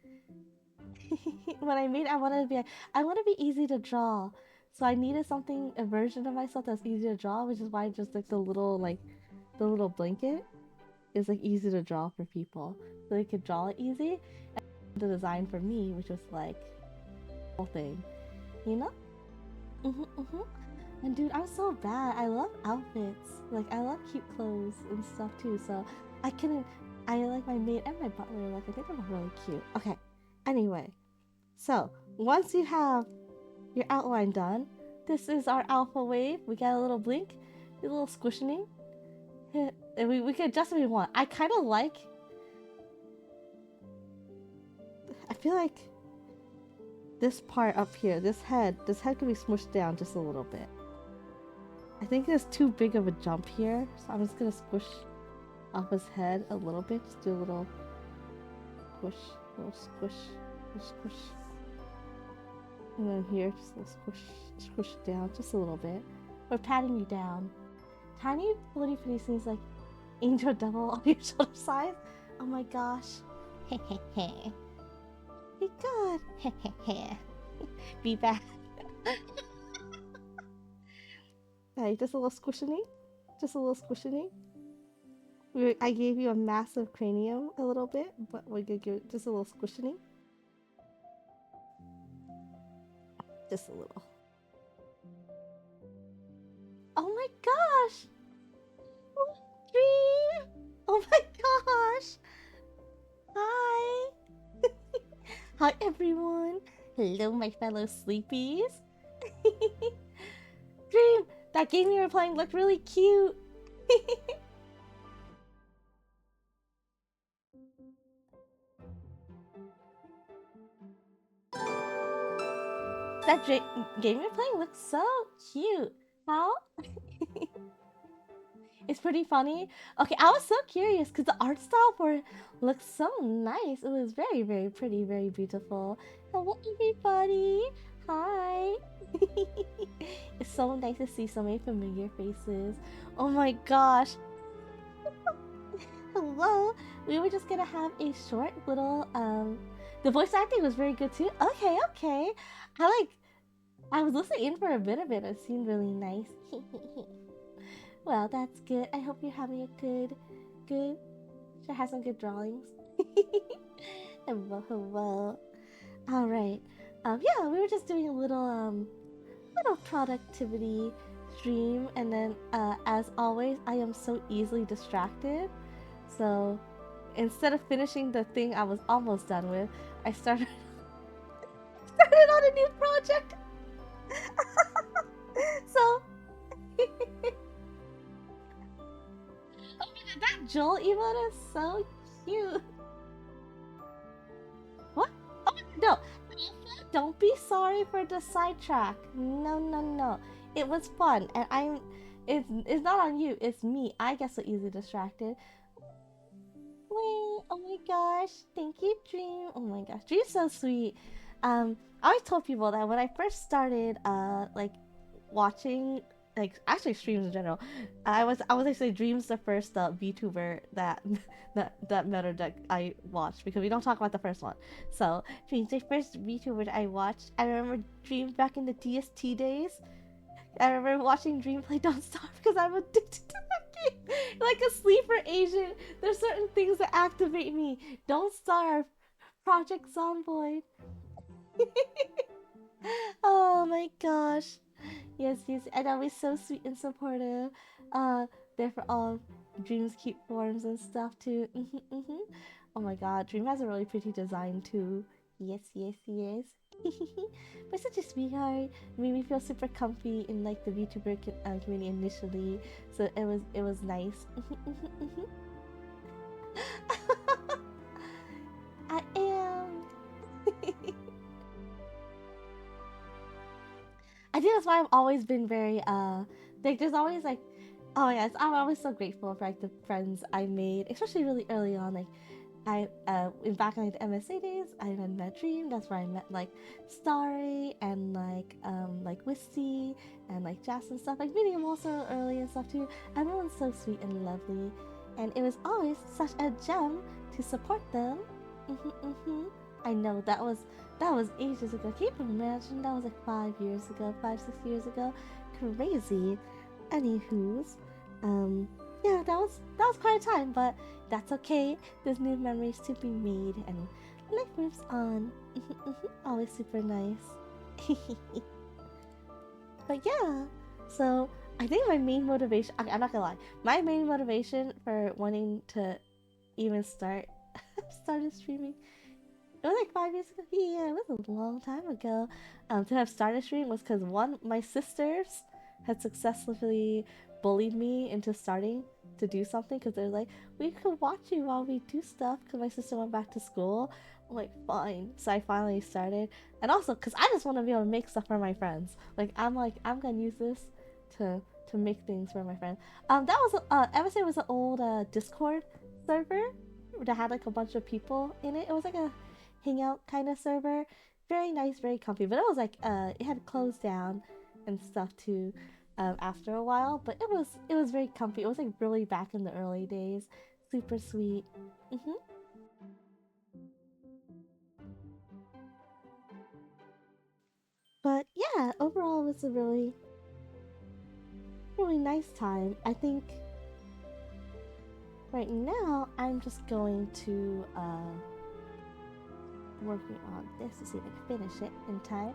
When I made, I wanted to be easy to draw, so I needed something, a version of myself that's easy to draw, which is why just like the little blanket is like easy to draw for people, so they could draw it easy. And the design for me, which was like whole thing, you know. And dude, I'm so bad. I love outfits. Like I love cute clothes and stuff too. So I couldn't. I like my maid and my butler. Like I think they look really cute. Okay. Anyway, so once you have your outline done, this is our alpha wave. We got a little blink, a little squishing. And we can adjust if we want. I kind of like. I feel like this part up here, this head can be smushed down just a little bit. I think there's too big of a jump here, so I'm just gonna squish off his head a little bit. Just do a little squish, squish. And then here, just a little squish it down just a little bit. We're patting you down. Tiny Bloody Face seems like Angel Devil on your shoulder size. Oh my gosh. Hehehe. Be good. Hehehe. Be bad. Alright, just a little squishing. Just a little squishing. I gave you a massive cranium a little bit, but we're gonna give it just a little squishing. Just a little. Oh my gosh! Dream! Oh my gosh! Hi! Hi everyone! Hello my fellow sleepies! Dream! That game you were playing looked really cute! That game you're playing looks so cute! How? It's pretty funny. Okay, I was so curious because the art style for it looks so nice. It was very, very pretty, very beautiful. Hello, everybody. Hi. It's so nice to see so many familiar faces. Oh my gosh. Hello. We were just gonna have a short little the voice acting was very good too. Okay. I was listening in for a bit of it. It seemed really nice. Well, that's good. I hope you're having a good. Should have some good drawings. Hello. All right. Yeah, we were just doing a little productivity stream, and then as always, I am so easily distracted. So instead of finishing the thing I was almost done with, I started on a new project. So. That Joel emote is so cute. What? Oh no! Don't be sorry for the sidetrack. No. It was fun, and It's not on you. It's me. I get so easily distracted. Wait, oh my gosh. Thank you, Dream. Oh my gosh. Dream's so sweet. I always told people that when I first started like watching like actually streams in general, I was actually Dream's the first VTuber that that Meta Deck I watched because we don't talk about the first one. So Dream's the first VTuber that I watched. I remember Dream back in the DST days. I remember watching Dream play Don't Starve because I'm addicted to that game. Like a sleeper agent, there's certain things that activate me. Don't Starve, Project Zomboid. Oh my gosh. Yes, yes, and always so sweet and supportive. There for all Dream's cute forms and stuff too. Oh my god, Dream has a really pretty design too. Yes, yes, yes. But such a sweetheart. Made me feel super comfy in like the VTuber community initially, so it was nice. I am. I think that's why I've always been very like there's always like oh yes, I'm always so grateful for like the friends I made, especially really early on. Like I in back in like, the MSA days, I had met Dream. That's where I met like Starry and like Wisty and like Jazz and stuff. Like meeting them also early and stuff too. Everyone's so sweet and lovely, and it was always such a gem to support them. I know that was ages ago. Can you imagine? That was like 5 years ago, 5, 6 years ago. Crazy. Anywho's, um, yeah, that was quite a time, but that's okay. There's new memories to be made, and life moves on. Always super nice. But yeah, so I think my main motivation. Okay, I'm not gonna lie. My main motivation for wanting to even started streaming. It was like 5 years ago. Yeah, it was a long time ago. To have started streaming was because one, my sisters had successfully bullied me into starting to do something because they're like, we could watch you while we do stuff because my sister went back to school. I'm like, fine. So I finally started. And also because I just want to be able to make stuff for my friends. Like, I'm going to use this to to make things for my friends. That was, MSA was an old Discord server that had like a bunch of people in it. It was like a hangout kind of server. Very nice, very comfy. But it was like it had closed down and stuff too after a while. But it was very comfy. It was like really back in the early days. Super sweet. hmm But yeah, overall it was a really nice time. I think right now I'm just going to working on this to see if I can finish it in time.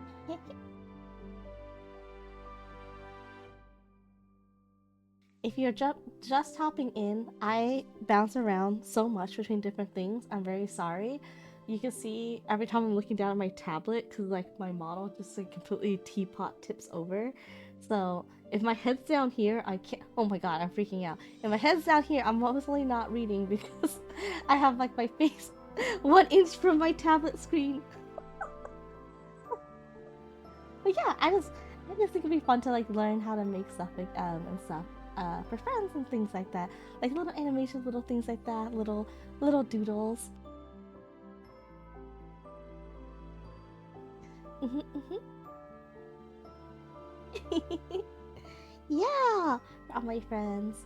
If you're just hopping in, I bounce around so much between different things. I'm very sorry. You can see every time I'm looking down at my tablet because like my model just like completely teapot tips over. So if my head's down here, I can't. Oh my god, I'm freaking out. If my head's down here, I'm mostly not reading because I have like my face 1 inch from my tablet screen. But yeah, I just think it'd be fun to like learn how to make stuff like and stuff for friends and things like that, like little animations, little things like that, little doodles. hmm hmm Yeah, for all my friends.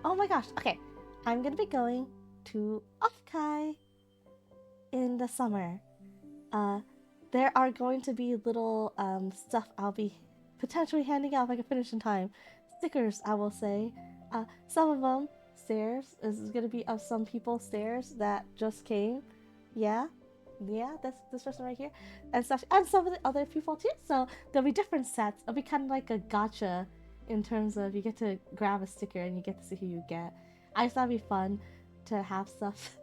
Oh my gosh. Okay, I'm gonna be going to Offkai in the summer. Uh, there are going to be little stuff I'll be potentially handing out if I can finish in time. Stickers, I will say. Some of them stairs is gonna be of some people stairs that just came. Yeah, yeah, that's this person right here, and stuff, and some of the other people too. So there'll be different sets. It'll be kind of like a gotcha in terms of you get to grab a sticker and you get to see who you get. I just thought it'd be fun to have stuff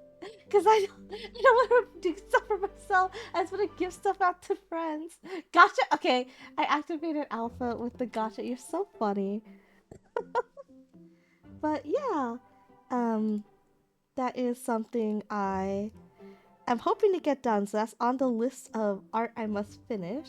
because I don't want to do stuff for myself. I just want to give stuff out to friends. Gotcha. Okay, I activated Alpha with the gotcha. You're so funny. But yeah, um, that is something I'm hoping to get done. So that's on the list of art I must finish.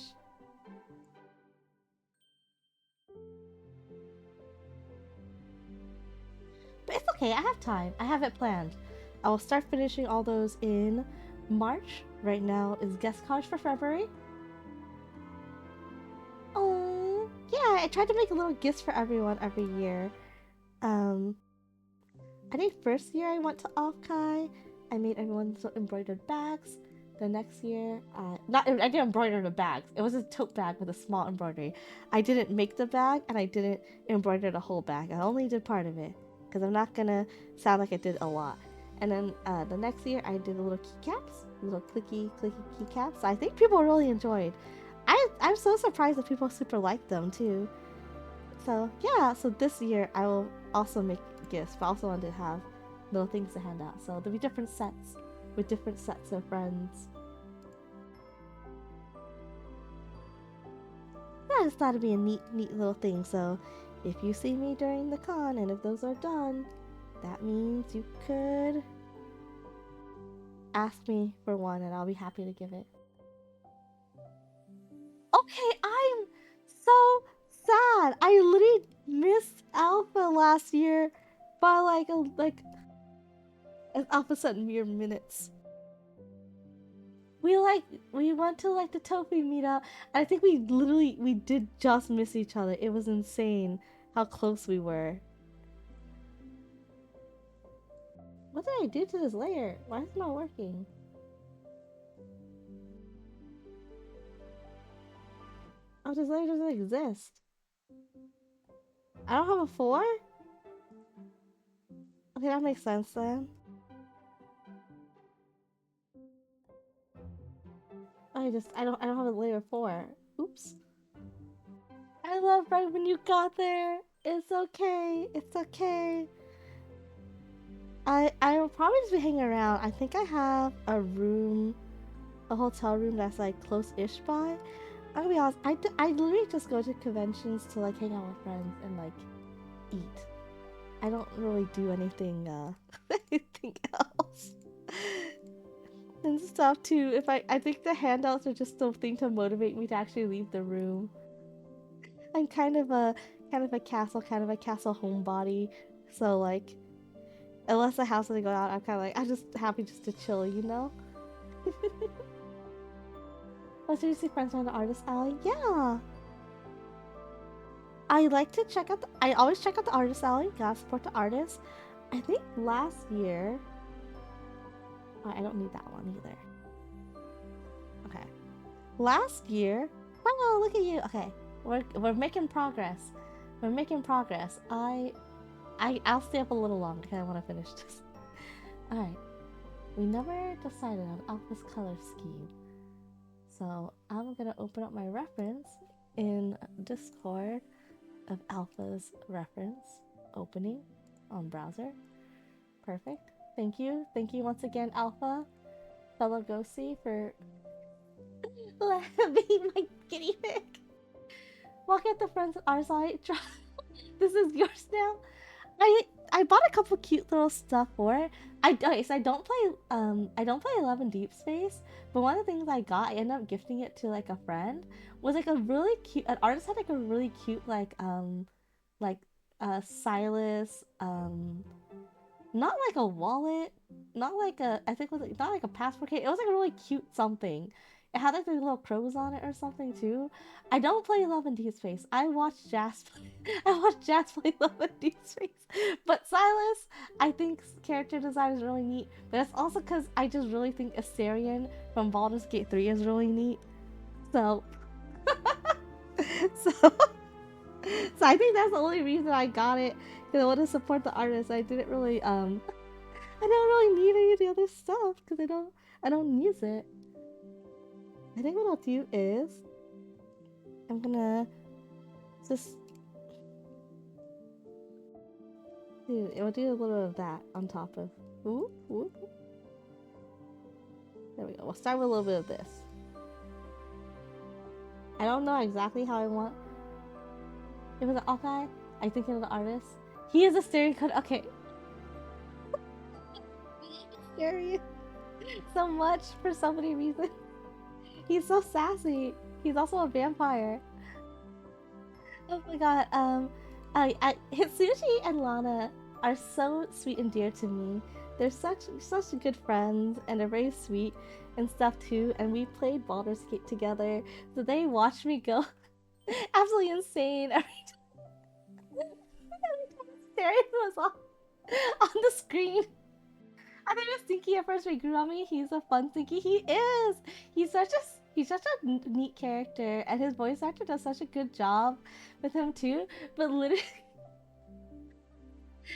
But it's okay, I have time. I have it planned. I will start finishing all those in March. Right now is guest college for February. Oh, yeah, I tried to make little gifts for everyone every year. Um, I think first year I went to Offkai, I made everyone some embroidered bags. The next year, not I didn't embroider the bags. It was a tote bag with a small embroidery. I didn't make the bag and I didn't embroider the whole bag. I only did part of it because I'm not gonna sound like I did a lot. And then the next year, I did the little keycaps, little clicky keycaps. I think people really enjoyed. I'm so surprised that people super liked them too. So yeah, so this year I will also make gifts, but I also want to have little things to hand out. So there'll be different sets with different sets of friends. I just thought it'd be a neat little thing. So if you see me during the con and if those are done, that means you could ask me for one and I'll be happy to give it. Okay, I'm so sad. I literally missed Alpha last year by like an Alpha set mere minutes. We we went to like the Tofi meetup and I think we did just miss each other. It was insane how close we were. What did I do to this layer? Why is it not working? Oh, this layer doesn't exist. I don't have a 4? Okay, that makes sense then. I don't have a layer 4. Oops. I love right when you got there. It's okay. It's okay. I will probably just be hanging around. I think I have a room, a hotel room that's like close-ish by. I'm gonna be honest. I literally just go to conventions to like hang out with friends and like eat. I don't really do anything anything else. And stuff too. If I think the handouts are just something to motivate me to actually leave the room. I'm kind of a castle homebody. So like unless the house doesn't go out, I'm kinda like I'm just happy just to chill, you know? Oh, seriously, friends on the artist alley? Yeah. I like to check out I always check out the artist alley, gotta support the artists. I think last year oh, I don't need that one either. Okay. Last year, wow, look at you. Okay, we're making progress. We're making progress. I'll stay up a little longer because I want to finish this. All right. We never decided on Alpha's color scheme, so I'm gonna open up my reference in Discord of Alpha's reference opening on browser. Perfect. Thank you. Thank you once again, Alpha, fellow Ghosty, for being my guinea pig. Walk at the friends of our side. This is yours now. I bought a couple cute little stuff for it. Okay, so I don't play 11 Deep Space, but one of the things I got, I ended up gifting it to like a friend, was like a really cute an artist had like a really cute like Silas not like a wallet, not like a I think it was like, not like a passport case. It was like a really cute something. It had like the little crows on it or something too. I don't play Love and Deep Space. I watch Jazz play. I watch Jazz play Love and Deep Space. But Silas, I think character design is really neat. But it's also because I just really think Asterion from Baldur's Gate 3 is really neat. So, so, so I think that's the only reason I got it because I want to support the artist. I didn't really I don't really need any of the other stuff because I don't use it. I think what I'll do is I'm gonna just do it will do a little bit of that on top of ooh, ooh. There we go. We'll start with a little bit of this. I don't know exactly how I want. It was an Hawkeye. I think of the artist. He is a stereotype. Okay. Scary. So much for so many reasons. He's so sassy. He's also a vampire. Oh my god. Hitsushi and Lana are so sweet and dear to me. They're such good friends, and they're very sweet and stuff too. And we played Baldur's Gate together, so they watched me go absolutely insane every time Astarion was on the screen. I think it was Stinky at first, but he grew on me. He's a fun Stinky. He is. He's such a neat character, and his voice actor does such a good job with him too. But literally,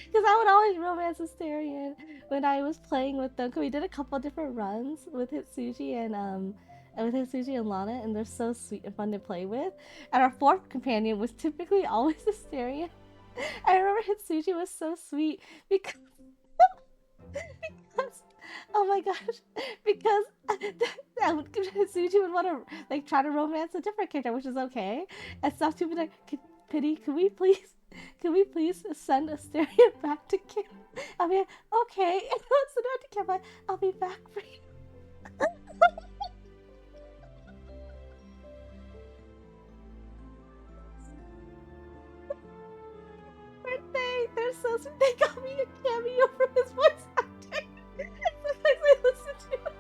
because I would always romance Astarion when I was playing with them. Cause we did a couple different runs with Hitsuji and Lana, and they're so sweet and fun to play with. And our fourth companion was typically always Astarion. I remember Hitsuji was so sweet because because oh my gosh, because Suji would want to like try to romance a different character, which is okay, and stuff too. But like, Pity, can we please send Asteria back to camp? I'll be like, okay, and let's send her to camp. Like, I'll be back for you. Birthday, they're so sweet. They got me a cameo for his voice actor. Sometimes I listen to him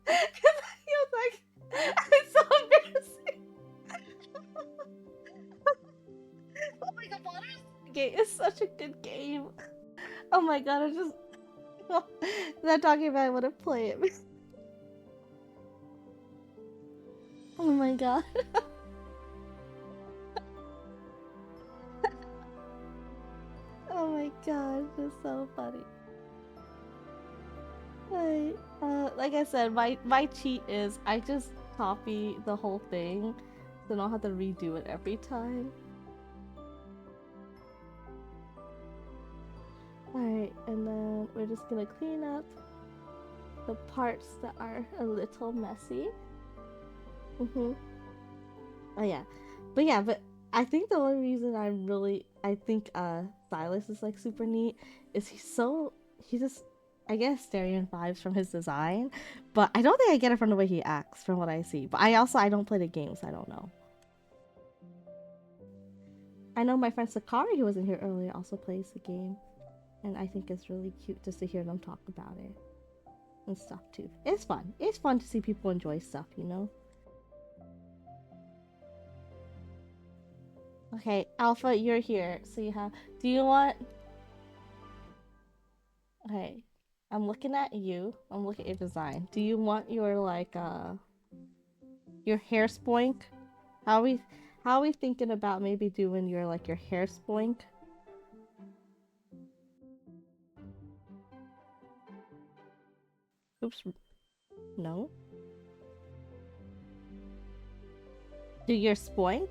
because he was like, it's so embarrassing. Oh my god, Baldur's Gate is such a good game. Oh my god, I just not talking about I want to play it. Oh my god. Oh my god, it's so funny. Like I said, my cheat is I just copy the whole thing, so I don't have to redo it every time. Alright, and then we're just gonna clean up the parts that are a little messy. Mm-hmm. Oh yeah. But I think the only reason I think Silas is like super neat is he just I get Stereo vibes from his design, but I don't think I get it from the way he acts from what I see. But I don't play the games, so I don't know. I know my friend Sakari, who was in here earlier, also plays the game, and I think it's really cute just to hear them talk about it and stuff too. It's fun. It's fun to see people enjoy stuff, you know? Okay, Alpha, you're here. So you have. Do you want. Okay. I'm looking at you. I'm looking at your design. Do you want your, like, your hair spoink? How are we. How are we thinking about maybe doing your, like, your hair spoink? Oops. No. Do your spoink?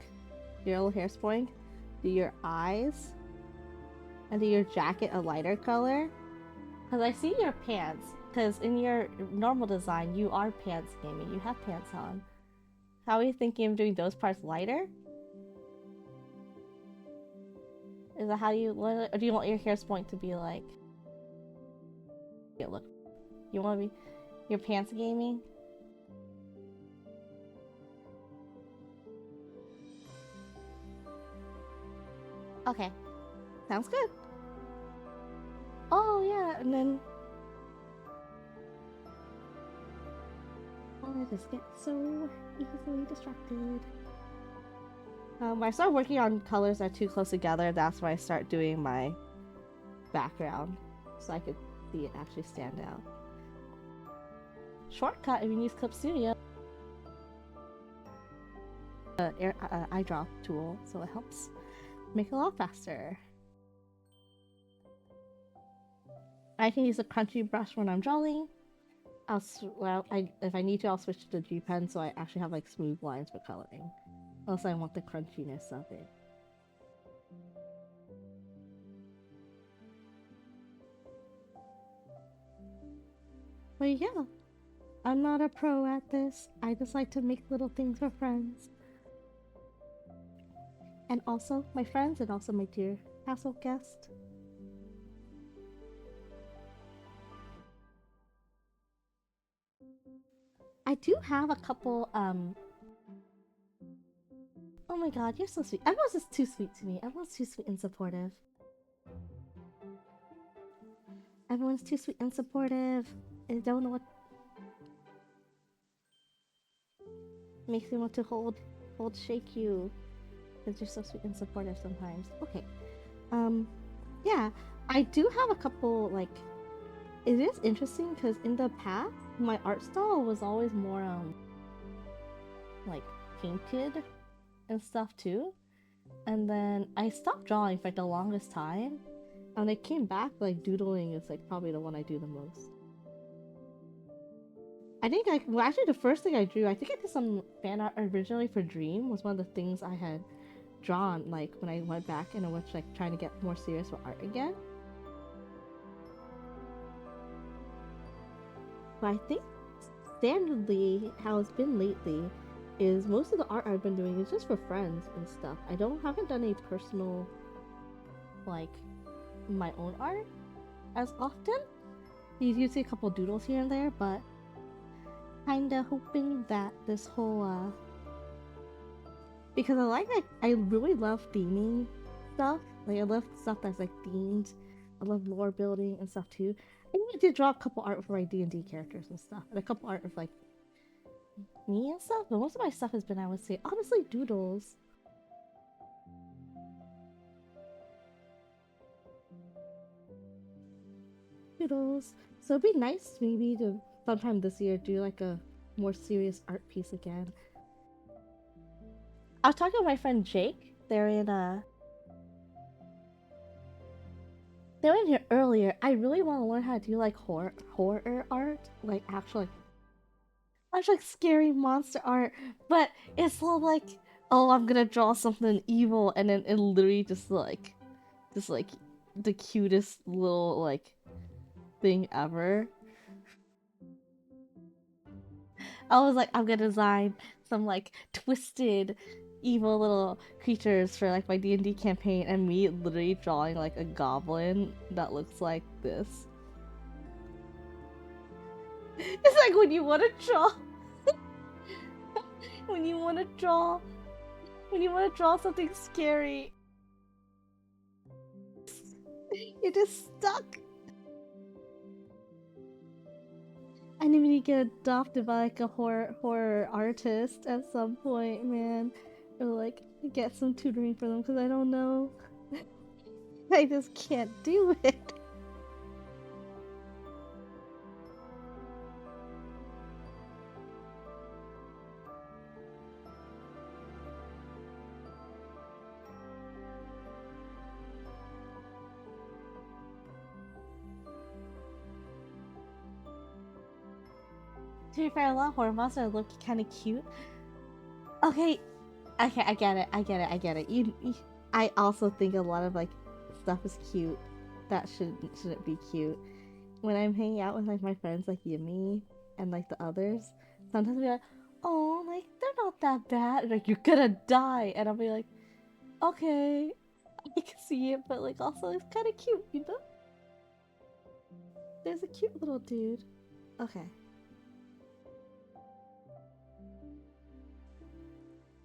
Your little hair spoink? Do your eyes? And do your jacket a lighter color? Because I see your pants. Because in your normal design, you are pants gaming. You have pants on. How are you thinking of doing those parts lighter? Is that how you want it? Or do you want your hair point to be like... Yeah, look. You want to be your pants gaming? Okay. Sounds good. Oh, yeah, and then... Oh, I just get so easily distracted. When I start working on colors that are too close together, that's when I start doing my background. So I could see it actually stand out. Shortcut if you use Clip Studio. Eye drop tool, so it helps make it a lot faster. I can use a crunchy brush when I'm drawing. If I need to, I'll switch to the G pen so I actually have like smooth lines for coloring. Unless I want the crunchiness of it. But yeah, I'm not a pro at this. I just like to make little things for friends. And also my friends and also my dear castle guest. I do have a couple, Oh my god, you're so sweet. Everyone's just too sweet to me. Everyone's too sweet and supportive. Everyone's too sweet and supportive. I don't know what makes me want to shake you. Because you're so sweet and supportive sometimes. Okay. Um, yeah, I do have a couple, like, it is interesting because in the past, my art style was always more, like, painted and stuff too. And then I stopped drawing for like the longest time. And when I came back, like, doodling is, like, probably the one I do the most. I think well, actually the first thing I drew, I think I did some fan art originally for Dream, was one of the things I had drawn, like, when I went back and I was, like, trying to get more serious with art again. But I think standardly, how it's been lately, is most of the art I've been doing is just for friends and stuff. Haven't done any personal, like, my own art as often. You see a couple doodles here and there, but kinda hoping that this whole because I really love theming stuff. Like, I love stuff that's like themed. I love lore building and stuff too. I need to draw a couple art for my D&D characters and stuff, and a couple art of like me and stuff. But most of my stuff has been, I would say, honestly, doodles. Doodles. So it'd be nice maybe to sometime this year do like a more serious art piece again. I was talking to my friend Jake. They were in here earlier. I really want to learn how to do like horror art, like actual like scary monster art. But it's all like, oh, I'm gonna draw something evil, and then it literally just like the cutest little like thing ever. I was like, I'm gonna design some like twisted, evil little creatures for like my D&D campaign, and me literally drawing like a goblin that looks like this. It's like when you want to draw, when you want to draw, when you want to draw something scary, you're just stuck. I need to get adopted by like a horror artist at some point, man, or like get some tutoring for them because I don't know. I just can't do it. To be fair, a lot of horror monsters look kind of cute. Okay, okay, I get it. I also think a lot of like stuff is cute that shouldn't be cute. When I'm hanging out with like my friends like Yumi and like the others, sometimes we're like, oh, like they're not that bad. Like, you're gonna die, and I'll be like, okay, I can see it, but like also it's kind of cute, you know? There's a cute little dude. Okay,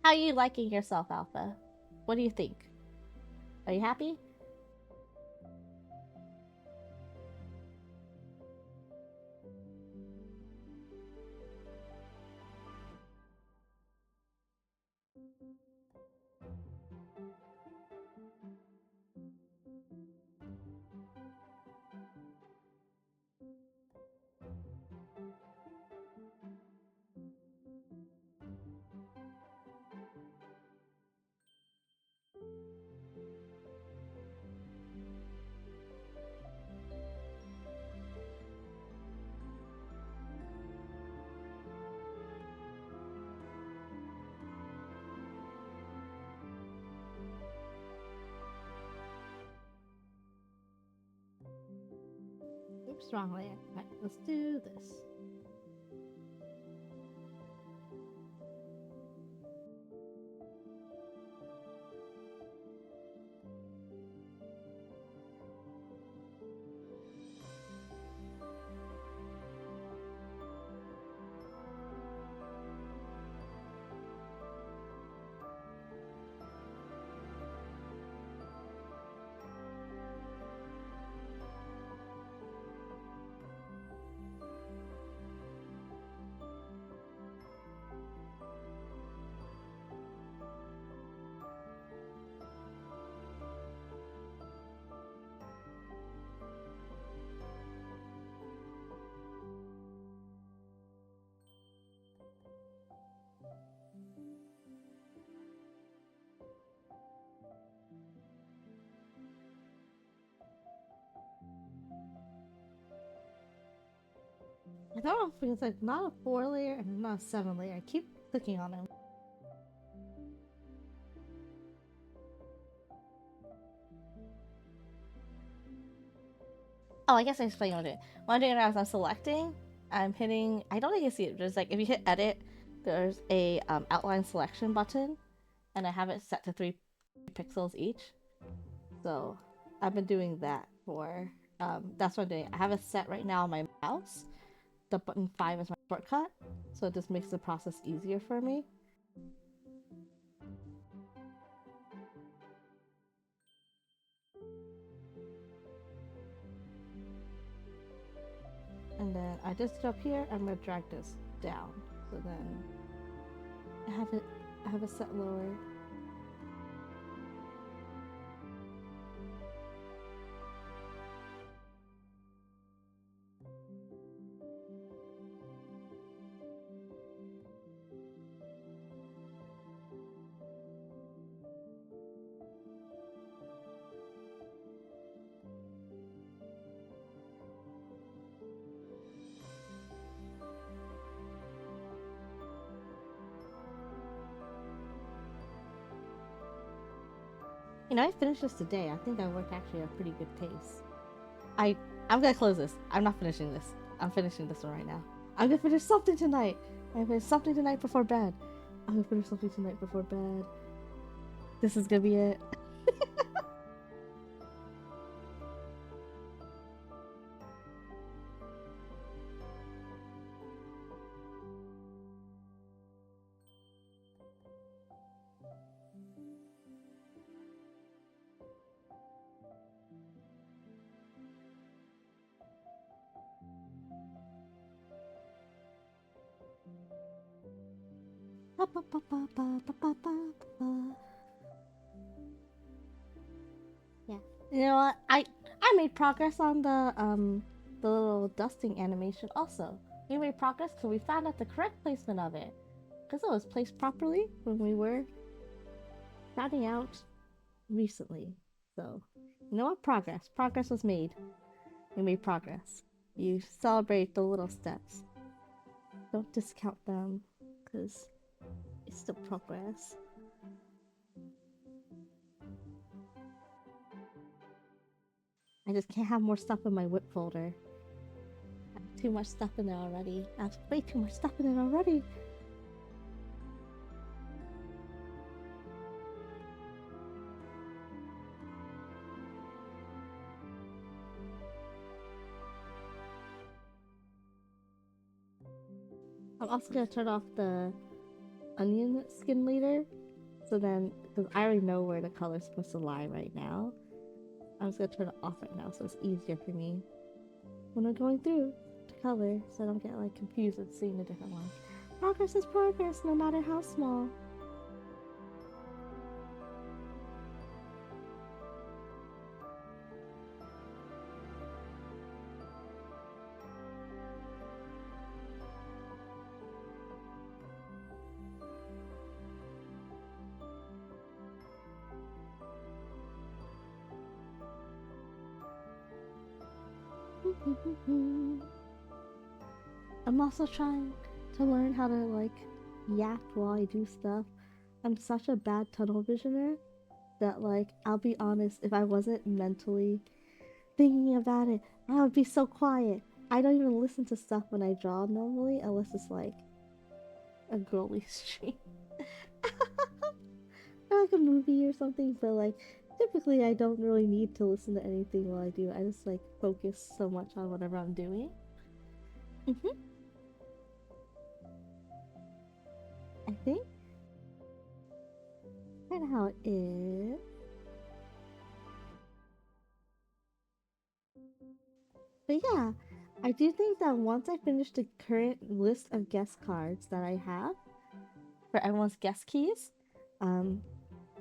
how are you liking yourself, Alpha? What do you think? Are you happy? Oops, wrong layer. Right, let's do this. I don't know if it's like not a 4 layer and not a 7 layer. I keep clicking on them. Oh, I guess I explained what I'm doing. What I'm doing now is I'm selecting. I'm hitting. I don't think you can see it. There's like if you hit edit, there's a outline selection button, and I have it set to 3 pixels each. So I've been doing that for. That's what I'm doing. I have it set right now on my mouse. The button 5 is my shortcut, so it just makes the process easier for me. And then I just get up here. I'm gonna drag this down. So then I have it set lower. You know, I finished this today. I think I worked actually at a pretty good pace. I I'm gonna close this. I'm not finishing this. I'm finishing this one right now. I'm gonna finish something tonight. I'm gonna finish something tonight before bed. I'm gonna finish something tonight before bed. This is gonna be it. Yeah. You know what? I made progress on the little dusting animation also. We made progress because we found out the correct placement of it. Because it was placed properly when we were finding out recently. So, you know what? Progress. Progress was made. We made progress. You celebrate the little steps. Don't discount them because it's still progress. I just can't have more stuff in my whip folder. I have too much stuff in there already. I have way too much stuff in it already. I'm also gonna turn off the onion skin later. So then, because I already know where the color's supposed to lie right now, I'm just gonna turn it off right now so it's easier for me when I'm going through the color so I don't get like confused with seeing the different ones. Progress is progress no matter how small. I'm also trying to learn how to like yak while I do stuff. I'm such a bad tunnel visioner that like I'll be honest, if I wasn't mentally thinking about it, I would be so quiet. I don't even listen to stuff when I draw normally unless it's like a girly stream. Or like a movie or something, but like typically I don't really need to listen to anything while I do. I just like focus so much on whatever I'm doing. I think kind of how it is. But yeah, I do think that once I finish the current list of guest cards that I have for everyone's guest keys, um,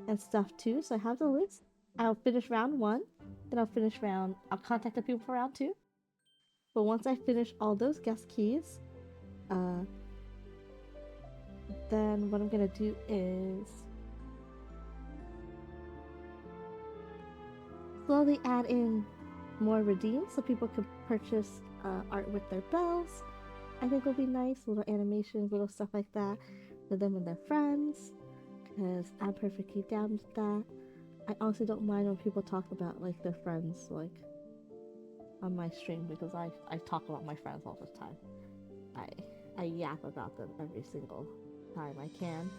and stuff too, so I have the list. I'll finish round one, then I'll contact the people for round two. But once I finish all those guest keys, uh, then what I'm gonna do is slowly add in more redeems so people can purchase art with their bells. I think will be nice. Little animations, little stuff like that for them and their friends. Because I'm perfectly down with that. I also don't mind when people talk about like their friends like on my stream because I talk about my friends all the time. I yap about them every single time I can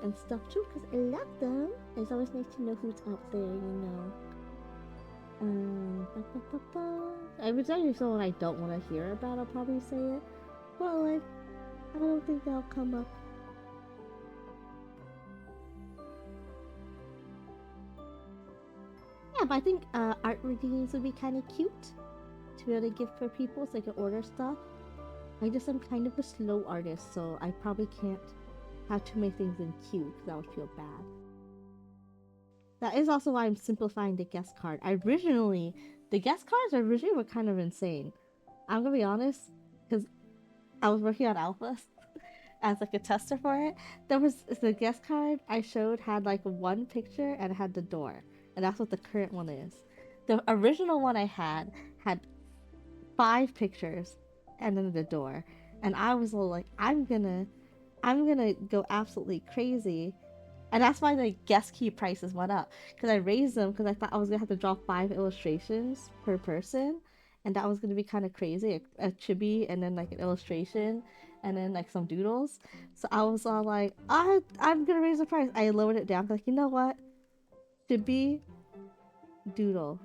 and stuff too because I love them. It's always nice to know who's out there, you know. Ba, ba, ba, ba. I would tell you someone I don't want to hear about, I'll probably say it. Well, like, I don't think they'll come up. Yeah, but I think art readings would be kind of cute to be able to give for people so they can order stuff. I just am kind of a slow artist, so I probably can't have too many things in queue because that would feel bad. That is also why I'm simplifying the guest card. The guest cards originally were kind of insane. I'm gonna be honest, because I was working on alphas as like a tester for it. There was the guest card I showed had like one picture and it had the door, and that's what the current one is. The original one I had 5 pictures and then the door, and I was all like, I'm gonna go absolutely crazy. And that's why the guest key prices went up. Because I raised them because I thought I was gonna have to draw 5 illustrations per person. And that was gonna be kind of crazy. A chibi and then like an illustration and then like some doodles. So I was all like, I'm gonna raise the price. I lowered it down. Like, you know what? Chibi, doodle.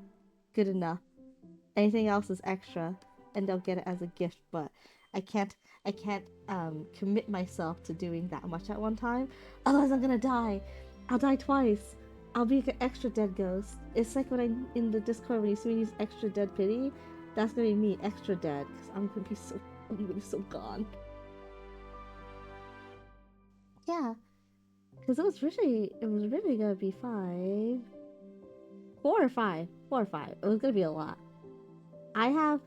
Good enough. Anything else is extra. And they'll get it as a gift. But I can't commit myself to doing that much at one time. Otherwise I'm gonna die. I'll die twice. I'll be like an extra dead ghost. It's like when I in the Discord when you see me use extra dead pity, that's gonna be me extra dead because I'm gonna be so gone. Yeah, because it was really gonna be 4 or 5. It was gonna be a lot. I have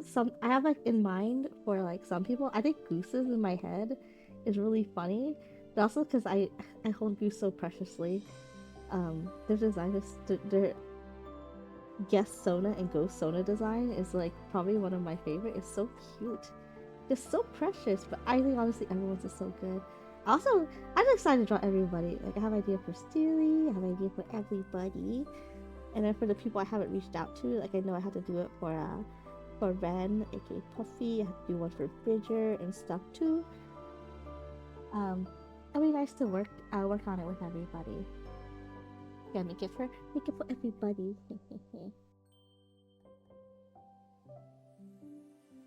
like in mind for like some people. I think Gooses in my head is really funny, but also because I hold Goose so preciously. Their design is their guest Sona and Ghost Sona design is like probably one of my favorite. It's so cute, just so precious. But I think honestly everyone's is so good. Also, I'm excited to draw everybody. Like I have an idea for Steely, I have an idea for everybody, and then for the people I haven't reached out to, like I know I have to do it for Ren, aka Puffy. I have to do one for Bridger and stuff too. It'll be nice to work on it with everybody. Yeah, make it for everybody.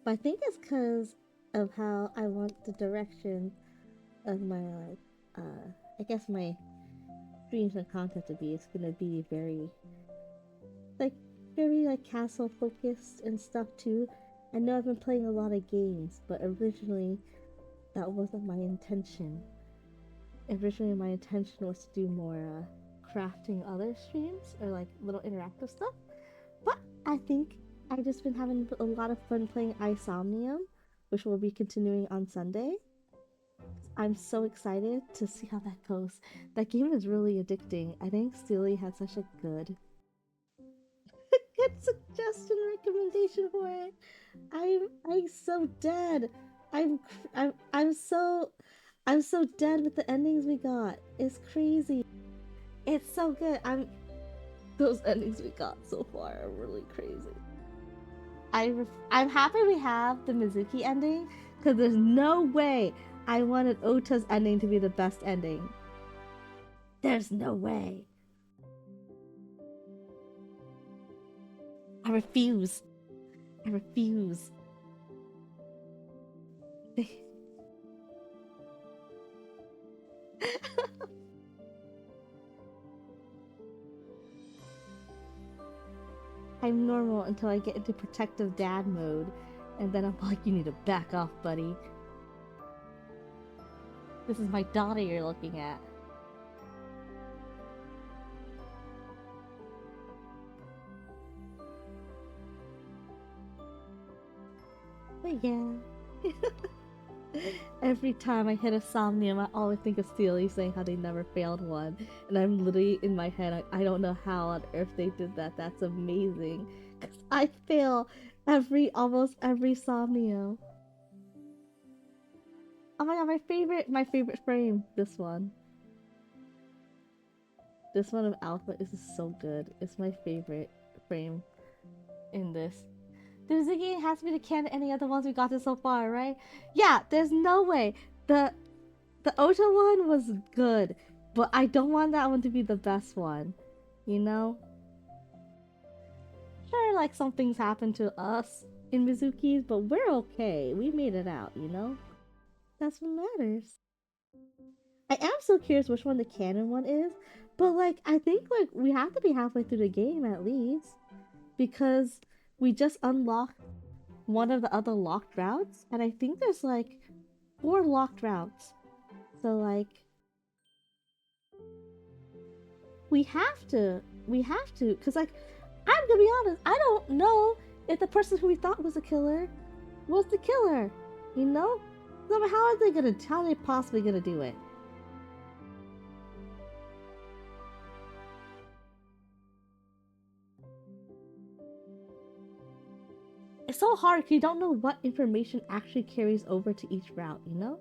But I think it's because of how I want the direction of my I guess my streams and content to be. It's gonna be like very like castle focused and stuff too. I know I've been playing a lot of games, but originally that wasn't my intention. Originally my intention was to do more crafting other streams or like little interactive stuff. But I think I've just been having a lot of fun playing Isomnium, which will be continuing on Sunday. I'm so excited to see how that goes. That game is really addicting. I think Steely had such a good suggestion recommendation for it. I'm so dead. I'm I'm so dead with the endings we got. It's crazy. It's so good. Those endings we got so far are really crazy. I'm happy we have the Mizuki ending because there's no way I wanted Ota's ending to be the best ending. There's no way. I refuse. I refuse. I'm normal until I get into protective dad mode, and then I'm like, you need to back off, buddy. This is my daughter you're looking at. But yeah. Every time I hit a Somnium, I always think of Steely saying how they never failed one. And I'm literally in my head, I don't know how on earth they did that. That's amazing. Because I fail almost every Somnium. Oh my god, my favorite frame. This one. This one of Alpha is so good. It's my favorite frame in this. The Ziggy has to be the can any other ones we got to so far, right? Yeah, there's no way. The Ota one was good, but I don't want that one to be the best one. You know? Sure, like some things happened to us in Mizuki's, but we're okay. We made it out, you know? That's what matters. I am so curious which one the canon one is, but like I think like we have to be halfway through the game at least because we just unlocked one of the other locked routes, and I think there's like 4 locked routes. So like we have to, cause like I'm gonna be honest, I don't know if the person who we thought was the killer was the killer, you know? So how are how are they possibly gonna do it? It's so hard because you don't know what information actually carries over to each route, you know?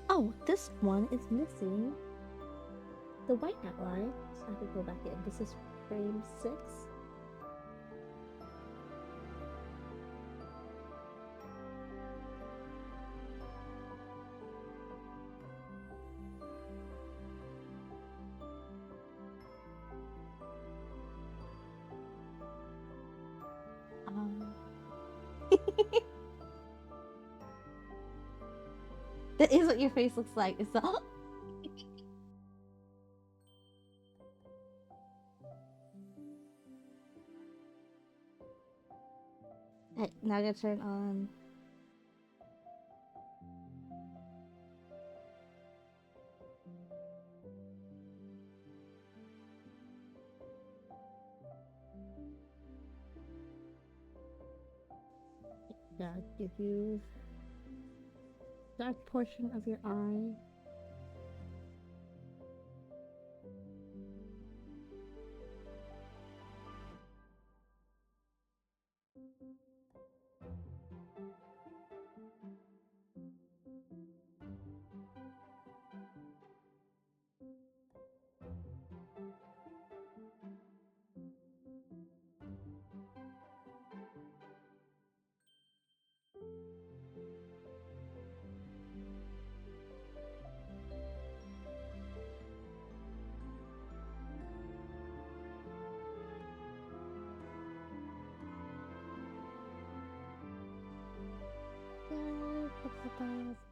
Oh, this one is missing the white outline. So I have to go back in. This is frame 6. Um, that is what your face looks like. It's the Hey, now I gotta turn on. Yeah, give you dark portion of your eye.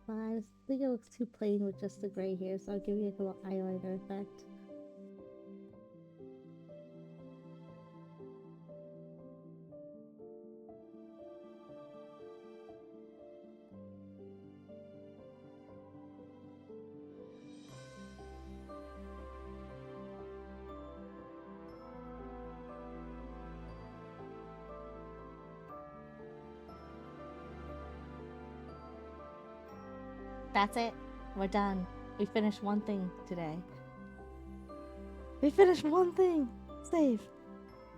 I think it looks too plain with just the gray here, so I'll give you like a little eyeliner effect. That's it. We're done. We finished one thing today. We finished one thing. Save.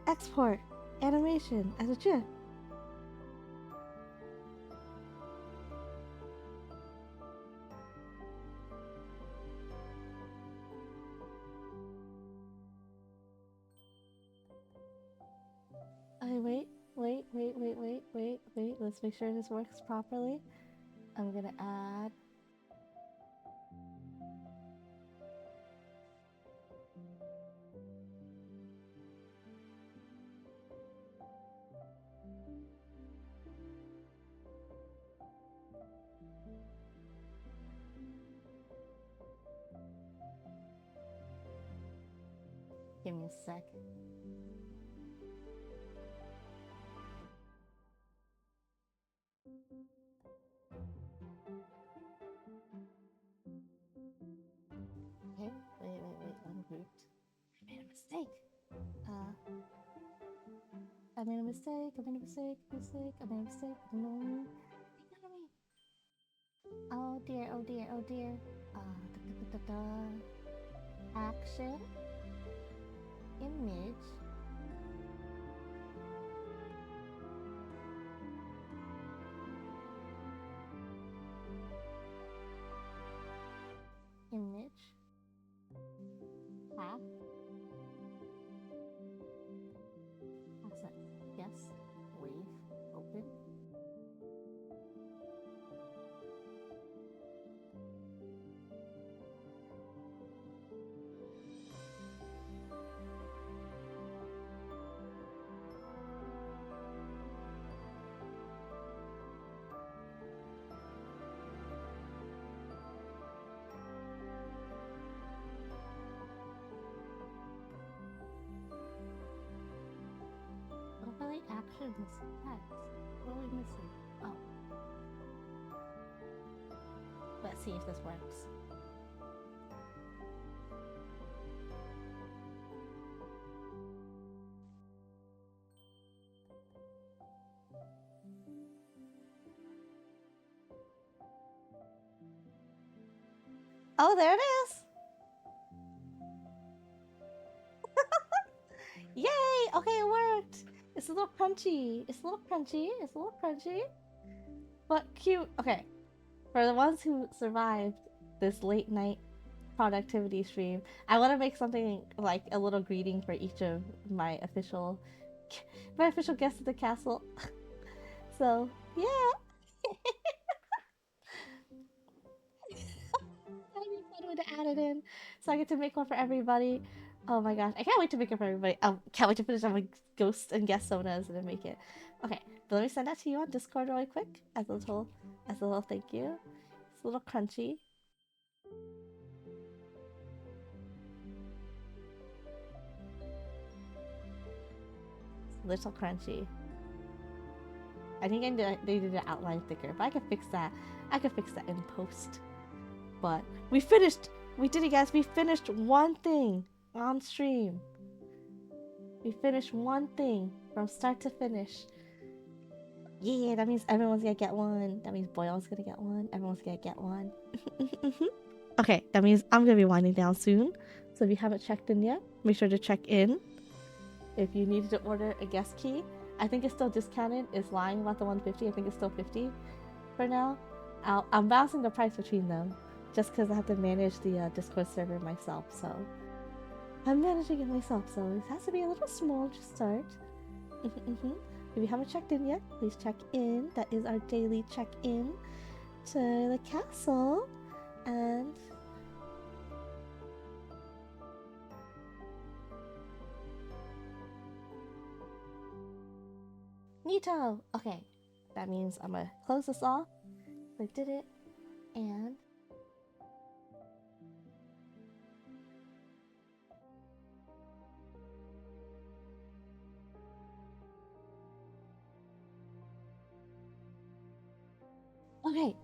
Export. Animation as a GIF. Okay, wait. Let's make sure this works properly. I'm gonna add. Give me a sec. Okay, wait. Ungrouped. I made a mistake. I made a mistake. I made a mistake. No. Oh dear. Uh, Action. Image. Image. Path. Asset. Yes. Wave. Open. Overlay actions. Text. What are we missing? Oh, let's see if this works. Oh, there it is! Yay! Okay, it worked! It's a little crunchy. It's a little crunchy. It's a little crunchy. But cute. Okay. For the ones who survived this late night productivity stream, I want to make something like a little greeting for each of my official guests at the castle. So, yeah. That'd be a fun way to add it in. So I get to make one for everybody. Oh my gosh, I can't wait to make it for everybody. Can't wait to finish on my ghost and guest sodas and then make it. Okay, but let me send that to you on Discord really quick as a little thank you. It's a little crunchy. It's a little crunchy. I think they did the outline thicker, but I can fix that. I can fix that in post. But we finished. We did it, guys. We finished one thing on stream. We finished one thing from start to finish. Yeah, that means everyone's gonna get one. That means Boyle's gonna get one. Everyone's gonna get one. Okay, that means I'm gonna be winding down soon. So if you haven't checked in yet, make sure to check in. If you needed to order a guest key, I think it's still discounted. It's lying about the 150. I think it's still 50 for now. I'm bouncing the price between them just because I have to manage the Discord server myself. So I'm managing it myself. So it has to be a little small to start. If you haven't checked in yet, please check in. That is our daily check-in to the castle. And Nito! Okay, that means I'm gonna close this off. I did it, and okay,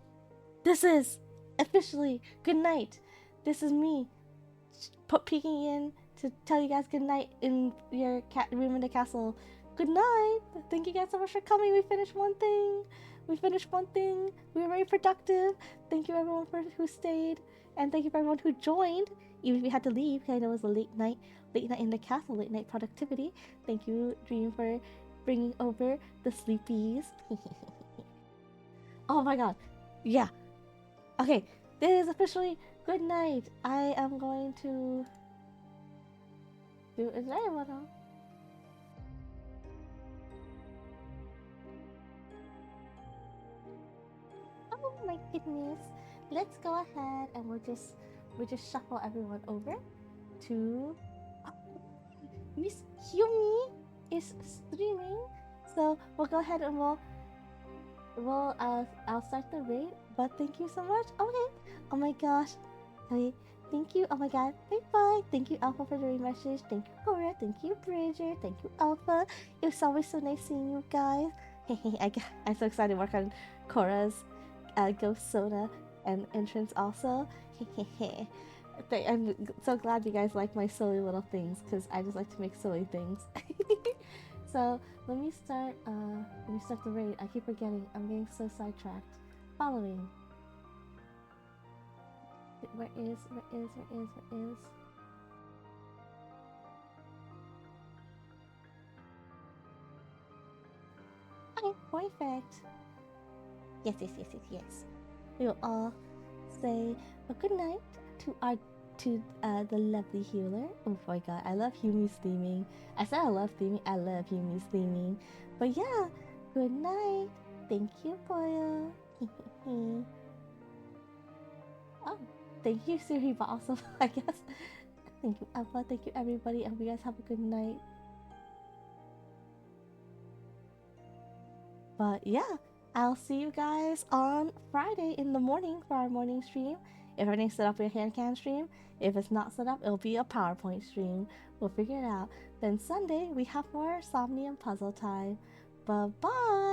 this is officially good night. This is me peeking in to tell you guys good night in your room in the castle. Good night. Thank you guys so much for coming. We finished one thing. We finished one thing. We were very productive. Thank you everyone who stayed, and thank you for everyone who joined. Even if you had to leave, because I know it was a late night in the castle, late night productivity. Thank you, Dream, for bringing over the sleepies. Oh my god. Yeah. Okay. This is officially good night. I am going to do a one. Oh my goodness. Let's go ahead and we'll just shuffle everyone over to Miss Yumi is streaming. So we'll go ahead and I'll start the raid. But thank you so much. Okay. Oh my gosh. Okay. Thank you. Oh my god. Bye. Thank you, Alpha, for the raid message. Thank you, Cora. Thank you, Bridger. Thank you, Alpha. It was always so nice seeing you guys. I'm so excited to work on Cora's Ghost Soda and entrance also. I'm so glad you guys like my silly little things because I just like to make silly things. So let me start the raid. I keep forgetting. I'm getting so sidetracked. Following. Where is? Okay, perfect. Yes, yes, yes, yes, yes. We will all say a good night to our the lovely healer. Oh my god, I love Humi's theming. I said I love theming. I love Humi's theming. But yeah, good night. Thank you, Boyle. Oh, thank you, Siri, but also I guess thank you, Eva. Thank you, everybody. I hope you guys have a good night. But yeah, I'll see you guys on Friday in the morning for our morning stream. If everything's set up for your hand can stream, if it's not set up, it'll be a PowerPoint stream. We'll figure it out. Then Sunday, we have more Somnium puzzle time. Bye bye!